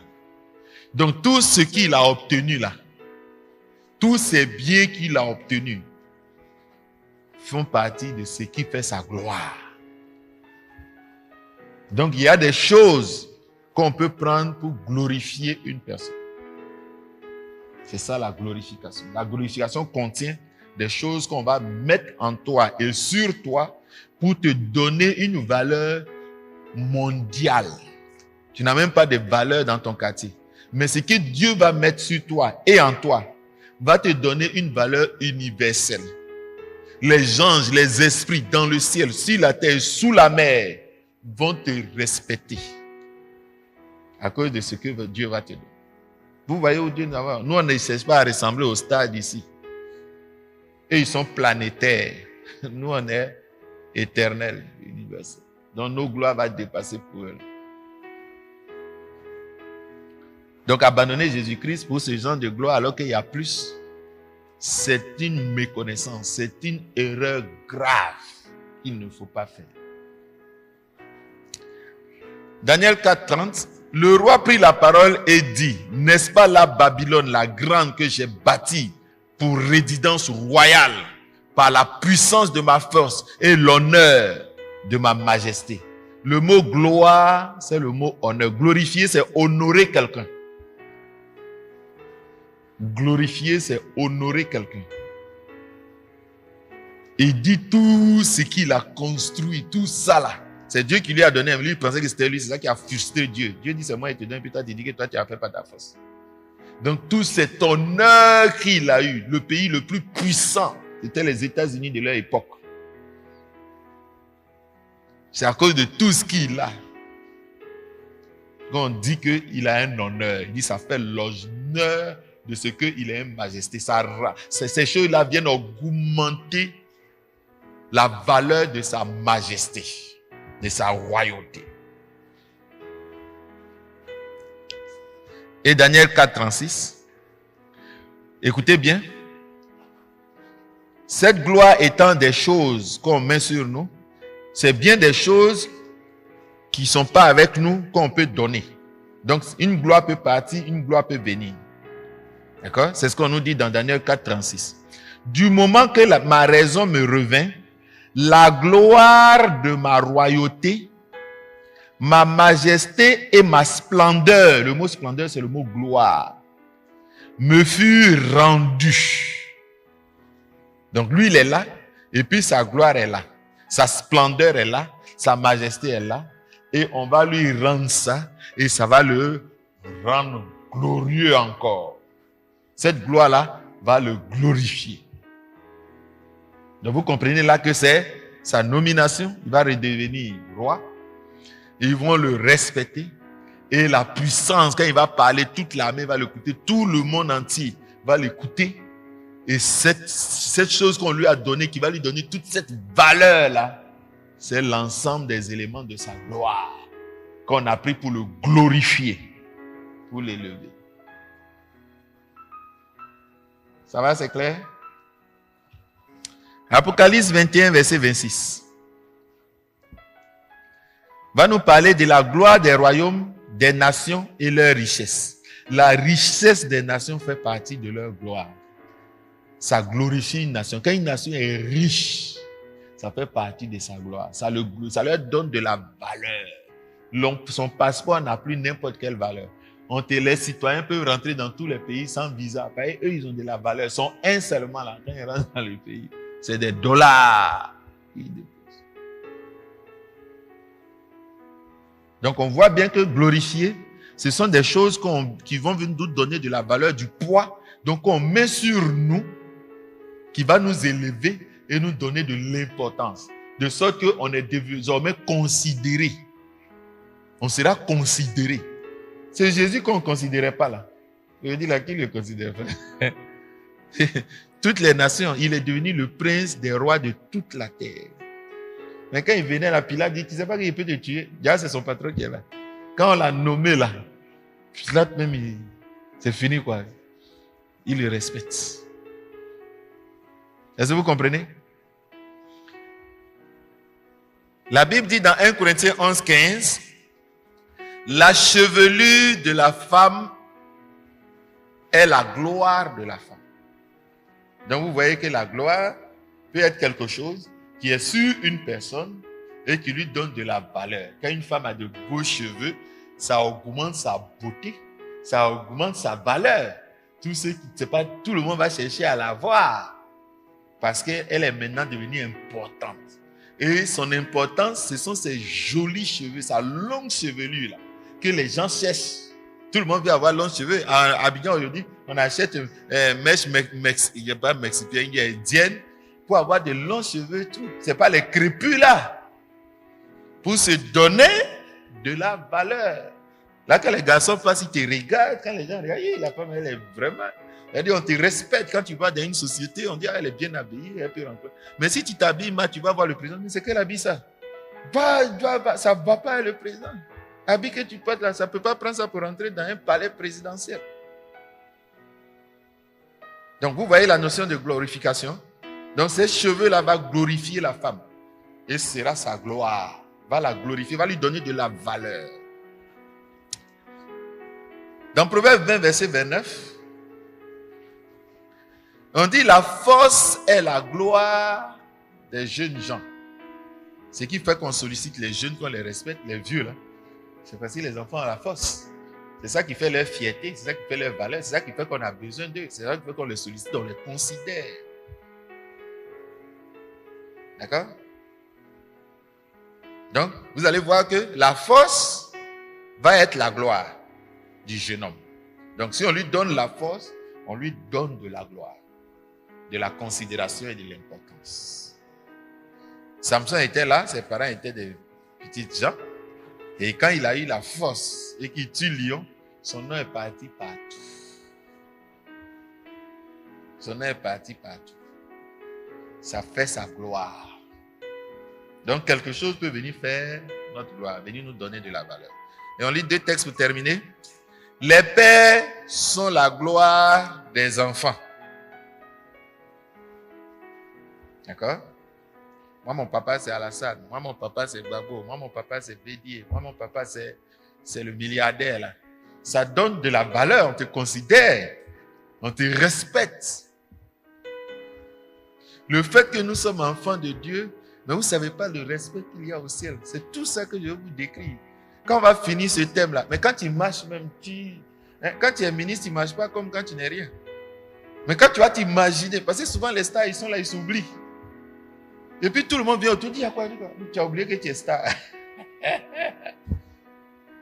B: Donc tout ce qu'il a obtenu là, tous ces biens qu'il a obtenus font partie de ce qui fait sa gloire. Donc il y a des choses qu'on peut prendre pour glorifier une personne. C'est ça la glorification. La glorification contient des choses qu'on va mettre en toi et sur toi pour te donner une valeur mondiale. Tu n'as même pas de valeur dans ton quartier. Mais ce que Dieu va mettre sur toi et en toi va te donner une valeur universelle. Les anges, les esprits dans le ciel, sur la terre, sous la mer vont te respecter à cause de ce que Dieu va te donner. Vous voyez où Dieu nous a. Nous, on ne cherche pas à ressembler au stade ici. Et ils sont planétaires. Nous, on est éternels, universels. Donc, nos gloires vont dépasser pour eux. Donc, abandonner Jésus-Christ pour ce genre de gloire alors qu'il y a plus, c'est une méconnaissance, c'est une erreur grave qu'il ne faut pas faire. Daniel 4:30, le roi prit la parole et dit, n'est-ce pas la Babylone, la grande que j'ai bâtie pour résidence royale par la puissance de ma force et l'honneur de ma majesté. Le mot gloire, c'est le mot honneur. Glorifier, c'est honorer quelqu'un. Glorifier, c'est honorer quelqu'un. Il dit tout ce qu'il a construit, tout ça là. C'est Dieu qui lui a donné. Lui, il pensait que c'était lui. C'est ça qui a frustré Dieu. Dieu dit, c'est moi, il te donne. Puis toi, tu dis que toi, tu as fait par ta force. Donc, tout cet honneur qu'il a eu, le pays le plus puissant, c'était les États-Unis de leur époque. C'est à cause de tout ce qu'il a qu'on dit qu'il a un honneur. Il dit, ça fait l'honneur de ce qu'il a une majesté. Ces choses-là viennent augmenter la valeur de sa majesté, de sa royauté. Et Daniel 4:36, écoutez bien, cette gloire étant des choses qu'on met sur nous, c'est bien des choses qui ne sont pas avec nous qu'on peut donner. Donc une gloire peut partir, une gloire peut venir. D'accord? C'est ce qu'on nous dit dans Daniel 4, 36. Du moment que ma raison me revint, la gloire de ma royauté, ma majesté et ma splendeur, le mot splendeur c'est le mot gloire, me furent rendus. Donc lui il est là, et puis sa gloire est là, sa splendeur est là, sa majesté est là, et on va lui rendre ça, et ça va le rendre glorieux encore. Cette gloire-là va le glorifier. Donc vous comprenez là que c'est sa nomination, il va redevenir roi, ils vont le respecter, et la puissance, quand il va parler, toute l'armée va l'écouter, tout le monde entier va l'écouter, et cette chose qu'on lui a donnée, qui va lui donner toute cette valeur-là, c'est l'ensemble des éléments de sa gloire, qu'on a pris pour le glorifier, pour l'élever. Ça va, c'est clair? Apocalypse 21, verset 26. Va nous parler de la gloire des royaumes, des nations et leur richesse. La richesse des nations fait partie de leur gloire. Ça glorifie une nation. Quand une nation est riche, ça fait partie de sa gloire. Ça leur donne de la valeur. Son passeport n'a plus n'importe quelle valeur. Les citoyens peuvent rentrer dans tous les pays sans visa. Eux, ils ont de la valeur. Ils sont un seulement là. Quand ils rentrent dans le pays, c'est des dollars. Donc, on voit bien que glorifier, ce sont des choses qui vont nous donner de la valeur, du poids. Donc, on met sur nous, qui va nous élever et nous donner de l'importance. De sorte qu'on est désormais considéré. On sera considéré. C'est Jésus qu'on ne considérait pas là. Je dis là, qui ne le considère pas? Toutes les nations, il est devenu le prince des rois de toute la terre. Mais quand il venait là, Pilate dit, tu ne sais pas qu'il peut te tuer. Déjà, c'est son patron qui est là. Quand on l'a nommé là, Pilate même, c'est fini quoi. Il le respecte. Est-ce que vous comprenez? La Bible dit dans 1 Corinthiens 11, 15, la chevelure de la femme est la gloire de la femme. Donc vous voyez que la gloire peut être quelque chose qui est sur une personne et qui lui donne de la valeur. Quand une femme a de beaux cheveux, ça augmente sa beauté, ça augmente sa valeur. Tout le monde va chercher à la voir parce qu'elle est maintenant devenue importante. Et son importance, ce sont ses jolis cheveux, sa longue chevelure là, que les gens cherchent. Tout le monde veut avoir longs cheveux. À Abidjan aujourd'hui, on achète mèche indienne pour avoir de longs cheveux. Tout. Ce n'est pas les crépus là. Pour se donner de la valeur. Là, quand les garçons passent, ils te regardent. Quand les gens regardent, la femme, elle est vraiment... C'est-à-dire, on te respecte. Quand tu vas dans une société, on dit, elle est bien habillée, elle peut rentrer. Mais si tu t'habilles mal, tu vas voir le président. Mais c'est quel habit ça? Ça ne va pas le président. Habit que tu portes là, ça ne peut pas prendre ça pour rentrer dans un palais présidentiel. Donc, vous voyez la notion de glorification. Donc, ces cheveux-là vont glorifier la femme. Et ce sera sa gloire. Va la glorifier, va lui donner de la valeur. Dans Proverbe 20, verset 29, on dit la force est la gloire des jeunes gens. Ce qui fait qu'on sollicite les jeunes, qu'on les respecte, les vieux là. C'est parce que les enfants ont la force. C'est ça qui fait leur fierté, c'est ça qui fait leur valeur, c'est ça qui fait qu'on a besoin d'eux, c'est ça qui fait qu'on les sollicite, on les considère. D'accord? Donc, vous allez voir que la force va être la gloire du jeune homme. Donc, si on lui donne la force, on lui donne de la gloire, de la considération et de l'importance. Samson était là, ses parents étaient des petits gens. Et quand il a eu la force et qu'il tue lion, son nom est parti partout. Son nom est parti partout. Ça fait sa gloire. Donc quelque chose peut venir faire notre gloire, venir nous donner de la valeur. Et on lit deux textes pour terminer. Les pères sont la gloire des enfants. D'accord? Moi, mon papa, c'est Alassane. Moi, mon papa, c'est Babo. Moi, mon papa, c'est Bédier. Moi, mon papa, c'est le milliardaire, là. Ça donne de la valeur, on te considère. On te respecte. Le fait que nous sommes enfants de Dieu, mais vous ne savez pas le respect qu'il y a au ciel. C'est tout ça que je vais vous décrire. Quand on va finir ce thème-là, mais quand tu marches même, quand tu es ministre, tu ne marches pas comme quand tu n'es rien. Mais quand tu vas t'imaginer, parce que souvent les stars, ils sont là, ils s'oublient. Et puis tout le monde vient autour, dit, quoi, tu as oublié que tu es star.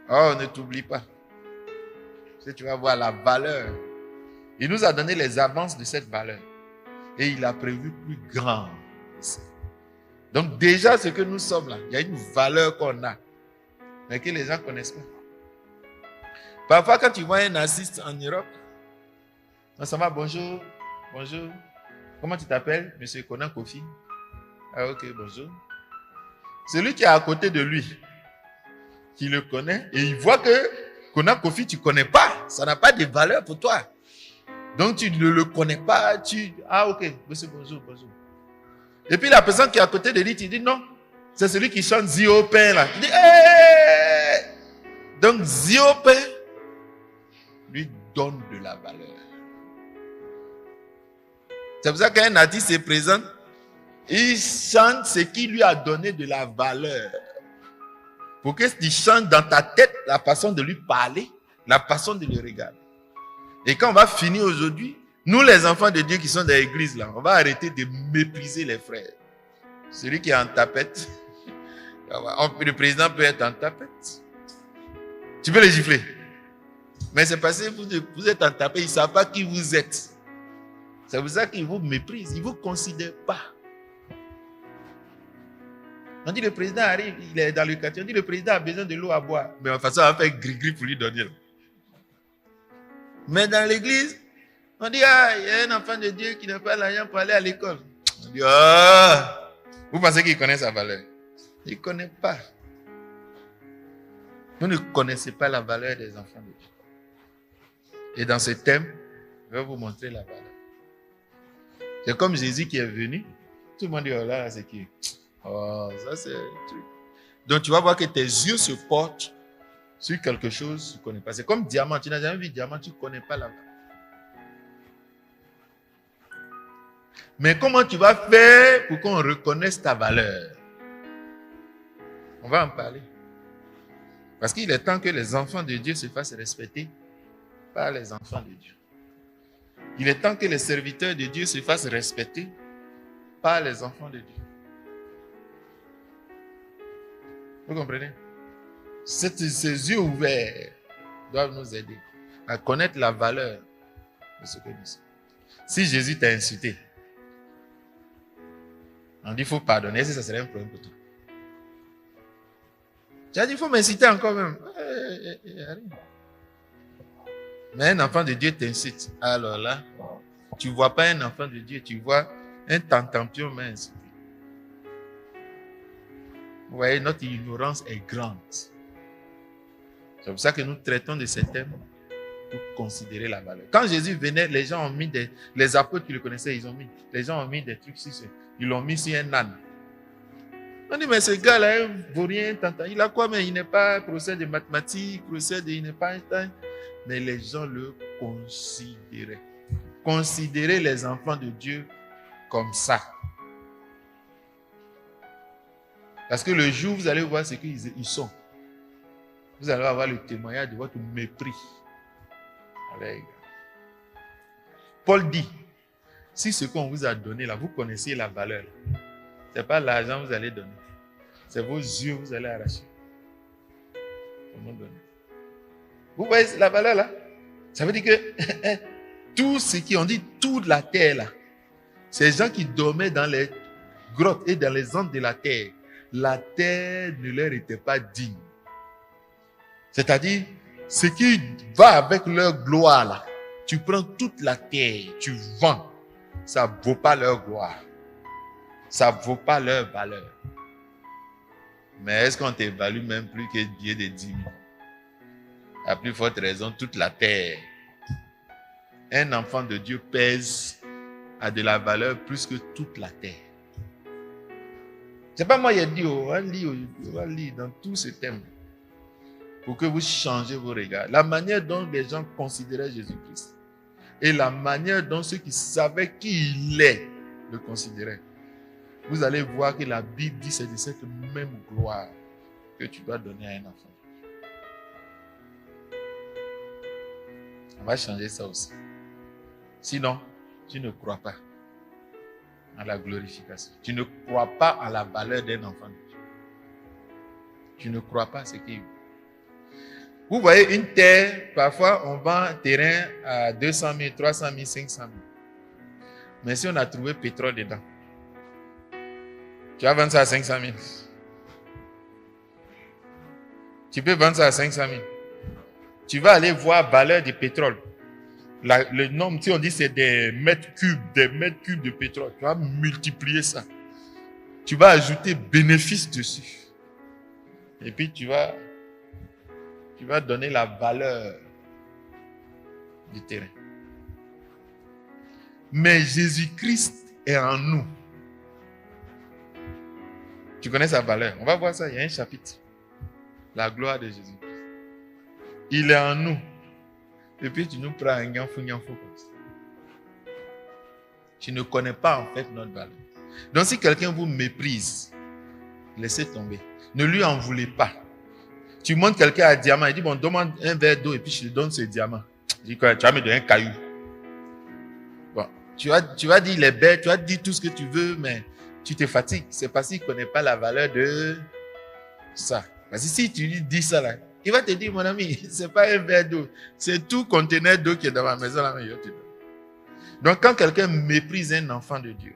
B: Oh, ne t'oublie pas. Tu vas voir la valeur. Il nous a donné les avances de cette valeur. Et il a prévu plus grand. Donc déjà, ce que nous sommes là, il y a une valeur qu'on a, mais que les gens ne connaissent pas. Parfois, quand tu vois un assiste en Europe, ça va, bonjour, bonjour. Comment tu t'appelles? Monsieur Konan Kofi. Ah ok, bonjour. Celui qui est à côté de lui, qui le connaît, et il voit que Konan Kofi, tu ne connais pas. Ça n'a pas de valeur pour toi. Donc tu ne le connais pas. Ah ok, monsieur, bonjour, bonjour. Et puis la personne qui est à côté de lui, tu dis non. C'est celui qui chante Ziopin là. Tu dis hey! Donc Ziopin lui donne de la valeur. C'est pour ça qu'un artiste se présente, il chante ce qui lui a donné de la valeur. Pour que tu chantes dans ta tête la façon de lui parler, la façon de le regarder. Et quand on va finir aujourd'hui, nous les enfants de Dieu qui sont dans l'église là, on va arrêter de mépriser les frères. Celui qui est en tapette, le président peut être en tapette. Tu peux le gifler. Mais c'est parce que vous êtes en tapette, ils ne savent pas qui vous êtes. C'est pour ça qu'ils vous méprisent, ils ne vous considèrent pas. On dit le président arrive, il est dans le quartier, on dit le président a besoin de l'eau à boire. Mais en façon, on va faire gris-gris pour lui donner. Mais dans l'église, on dit, ah, il y a un enfant de Dieu qui n'a pas l'argent pour aller à l'école. On dit, ah, vous pensez qu'il connaît sa valeur? Il ne connaît pas. Vous ne connaissez pas la valeur des enfants de Dieu. Et dans ce thème, je vais vous montrer la valeur. C'est comme Jésus qui est venu. Tout le monde dit, oh là, c'est qui? Oh, ça c'est un truc. Donc tu vas voir que tes yeux se portent sur quelque chose que tu ne connais pas. C'est comme diamant. Tu n'as jamais vu diamant, tu ne connais pas la valeur. Mais comment tu vas faire pour qu'on reconnaisse ta valeur? On va en parler. Parce qu'il est temps que les enfants de Dieu se fassent respecter par les enfants de Dieu. Il est temps que les serviteurs de Dieu se fassent respecter par les enfants de Dieu. Vous comprenez? Ces yeux ouverts doivent nous aider à connaître la valeur de ce que nous sommes. Si Jésus t'a insulté, on dit qu'il faut pardonner, est-ce que ça serait un problème pour toi? Tu as dit qu'il faut m'inciter encore même. Mais un enfant de Dieu t'incite. Alors là, tu ne vois pas un enfant de Dieu, tu vois un tentampion mince. Vous voyez, notre ignorance est grande. C'est pour ça que nous traitons de ces thèmes pour considérer la valeur. Quand Jésus venait, les gens ont mis les apôtres qui le connaissaient, les gens ont mis des trucs sur ils l'ont mis sur un âne. On dit, mais ce gars-là, il ne vaut rien, il a quoi, mais il n'est pas professeur de mathématiques, il n'est pas Einstein. Mais les gens le considéraient. Considérez les enfants de Dieu comme ça. Parce que le jour où vous allez voir ce qu'ils sont, vous allez avoir le témoignage de votre mépris. Allez. Paul dit, si ce qu'on vous a donné là, vous connaissez la valeur, ce n'est pas l'argent que vous allez donner, c'est vos yeux que vous allez arracher. Comment donner? Vous voyez la valeur là? Ça veut dire que tout ce qui, on dit toute la terre là, ces gens qui dormaient dans les grottes et dans les antres de la terre ne leur était pas digne. C'est-à-dire, ce qui va avec leur gloire là, tu prends toute la terre, tu vends, ça ne vaut pas leur gloire. Ça ne vaut pas leur valeur. Mais est-ce qu'on t'évalue même plus que Dieu de 10 000? À plus forte raison, toute la terre. Un enfant de Dieu pèse, a de la valeur plus que toute la terre. C'est pas moi qui ai dit, on va lire dans tout ce thème pour que vous changez vos regards. La manière dont les gens considéraient Jésus-Christ. et la manière dont ceux qui savaient qui il est le considéraient, vous allez voir que la Bible dit que c'est de cette même gloire que tu dois donner à un enfant. On va changer ça aussi. Sinon, tu ne crois pas à la glorification. Tu ne crois pas à la valeur d'un enfant. Tu ne crois pas à ce qu'il veut. Vous voyez une terre, parfois on vend un terrain à 200 000, 300 000, 500 000. Mais si on a trouvé pétrole dedans, tu vas vendre ça à 500 000. Tu peux vendre ça à 500 000. Tu vas aller voir la valeur du pétrole. Le nombre, si on dit c'est des mètres cubes de pétrole, tu vas multiplier ça. Tu vas ajouter bénéfice dessus. Et puis tu vas donner la valeur du terrain. Mais Jésus-Christ est en nous. Tu connais sa valeur. On va voir ça, il y a un chapitre. La gloire de Jésus. Il est en nous. Et puis tu nous prends un ganfou comme ça. Tu ne connais pas en fait notre valeur. Donc si quelqu'un vous méprise, laissez tomber. Ne lui en voulez pas. Tu montres quelqu'un à diamant, il dit bon, demande un verre d'eau et puis je te donne ce diamant. Je dis quoi, tu vas me donner un caillou. Bon, tu vas dire les bêtes, tu vas dire tout ce que tu veux, mais tu te fatigues. C'est parce qu'il ne connaît pas la valeur de ça. Parce que si tu lui dis ça là, il va te dire, mon ami, ce n'est pas un verre d'eau, c'est tout conteneur d'eau qui est dans ma maison là, mais je te donne. Donc quand quelqu'un méprise un enfant de Dieu,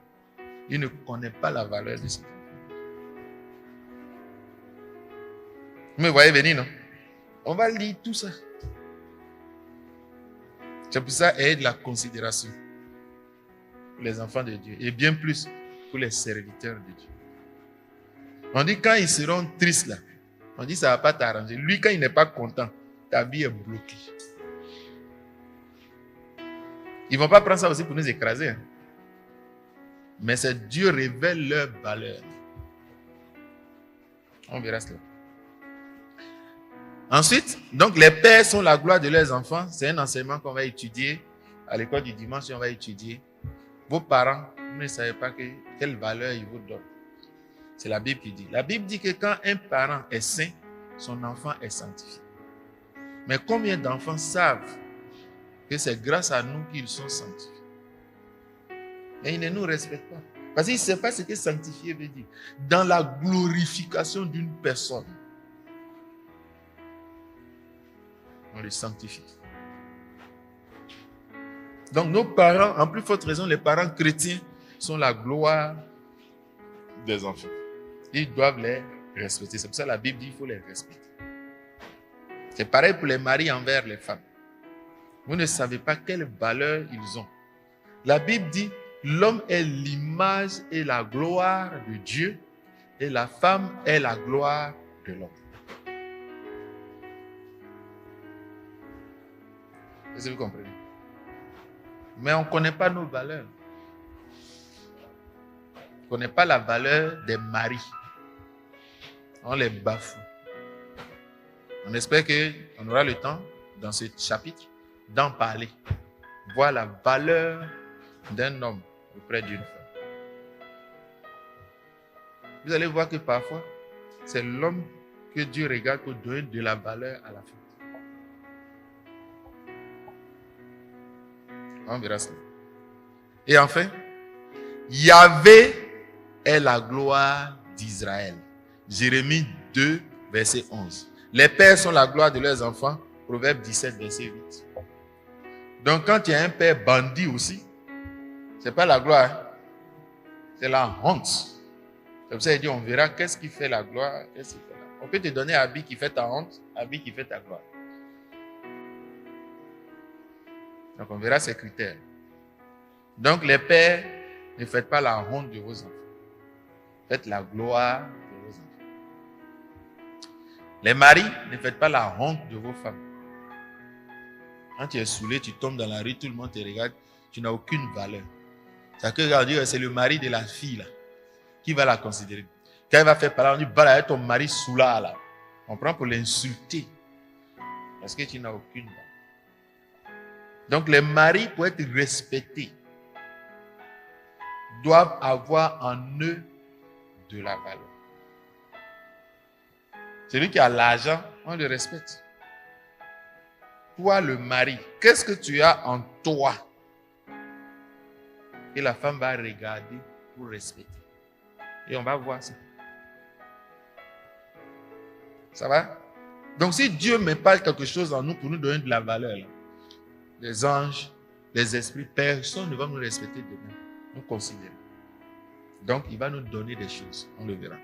B: il ne connaît pas la valeur de cet enfant. Vous me voyez venir, non? On va lire tout ça. C'est pour ça qu'il y a de la considération pour les enfants de Dieu et bien plus pour les serviteurs de Dieu. On dit quand ils seront tristes là, on dit ça ne va pas t'arranger. Lui, quand il n'est pas content, ta vie est bloquée. Ils ne vont pas prendre ça aussi pour nous écraser. Hein. Mais c'est Dieu révèle leur valeur. On verra cela. Ensuite, donc les pères sont la gloire de leurs enfants. C'est un enseignement qu'on va étudier à l'école du dimanche. On va étudier. Vos parents, vous ne savez pas quelle valeur ils vous donnent. C'est la Bible qui dit. La Bible dit que quand un parent est saint, son enfant est sanctifié. Mais combien d'enfants savent que c'est grâce à nous qu'ils sont sanctifiés? Et ils ne nous respectent pas. Parce qu'ils ne savent pas ce que sanctifier veut dire. Dans la glorification d'une personne, on les sanctifie. Donc nos parents, en plus forte raison, les parents chrétiens sont la gloire des enfants. Ils doivent les respecter. C'est pour ça que la Bible dit qu'il faut les respecter. C'est pareil pour les maris envers les femmes. Vous ne savez pas quelle valeur ils ont. La Bible dit l'homme est l'image et la gloire de Dieu et la femme est la gloire de l'homme. Est-ce que vous comprenez? Mais on ne connaît pas nos valeurs. On ne connaît pas la valeur des maris. On les bafoue. On espère qu'on aura le temps, dans ce chapitre, d'en parler. Voir la valeur d'un homme auprès d'une femme. Vous allez voir que parfois, c'est l'homme que Dieu regarde pour donner de la valeur à la femme. On verra cela. Et enfin, Yahvé est la gloire d'Israël. Jérémie 2, verset 11. Les pères sont la gloire de leurs enfants. Proverbe 17, verset 8. Donc quand il y a un père bandit aussi, ce n'est pas la gloire, c'est la honte. C'est pour ça qu'il dit, on verra qu'est-ce qui fait la gloire, qu'est-ce qui fait la... On peut te donner habit qui fait ta honte, habit qui fait ta gloire. Donc on verra ces critères. Donc les pères, ne faites pas la honte de vos enfants. Faites la gloire de vos enfants. Les maris, ne faites pas la honte de vos femmes. Quand tu es saoulé, tu tombes dans la rue, tout le monde te regarde, tu n'as aucune valeur. C'est que regarde, c'est le mari de la fille là, qui va la considérer. Quand il va faire parler, on dit, bah, ton mari soula là. On prend pour l'insulter. Parce que tu n'as aucune valeur. Donc les maris, pour être respectés, doivent avoir en eux de la valeur. Celui qui a l'argent, on le respecte. Toi, le mari, qu'est-ce que tu as en toi? Et la femme va regarder pour respecter. Et on va voir ça. Ça va? Donc si Dieu met pas quelque chose en nous pour nous donner de la valeur, là, les anges, les esprits, personne ne va nous respecter demain. Nous considérons. Donc il va nous donner des choses. On le verra.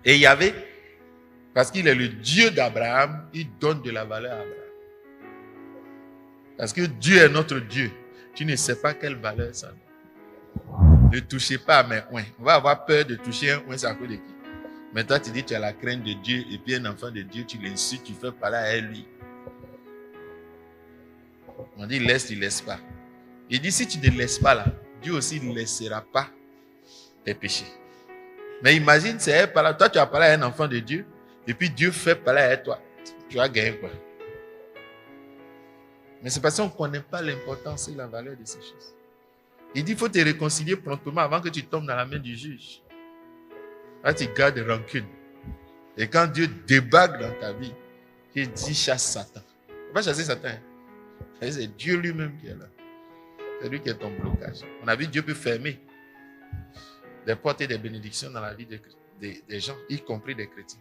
B: Et Yahvé, parce qu'il est le Dieu d'Abraham, il donne de la valeur à Abraham. Parce que Dieu est notre Dieu. Tu ne sais pas quelle valeur ça a. Ne touchez pas à mes oins. On va avoir peur de toucher un oin, c'est à cause de qui? Mais toi, tu dis que tu as la crainte de Dieu et puis un enfant de Dieu, tu l'insultes, tu fais parler à lui. On dit laisse, tu ne laisses pas. Il dit si tu ne laisses pas là, Dieu aussi ne laissera pas tes péchés. Mais imagine, c'est elle parler. Toi, tu as parlé à un enfant de Dieu et puis Dieu fait parler à toi. Tu vas gagner quoi? Mais c'est parce qu'on ne connaît pas l'importance et la valeur de ces choses. Il dit qu'il faut te réconcilier promptement avant que tu tombes dans la main du juge. Là, tu gardes rancune. Et quand Dieu débarque dans ta vie, il dit chasse Satan. Il ne faut pas chasser Satan. C'est Dieu lui-même qui est là. C'est lui qui est ton blocage. On a vu Dieu peut fermer des portes et des bénédictions dans la vie des gens, y compris des chrétiens.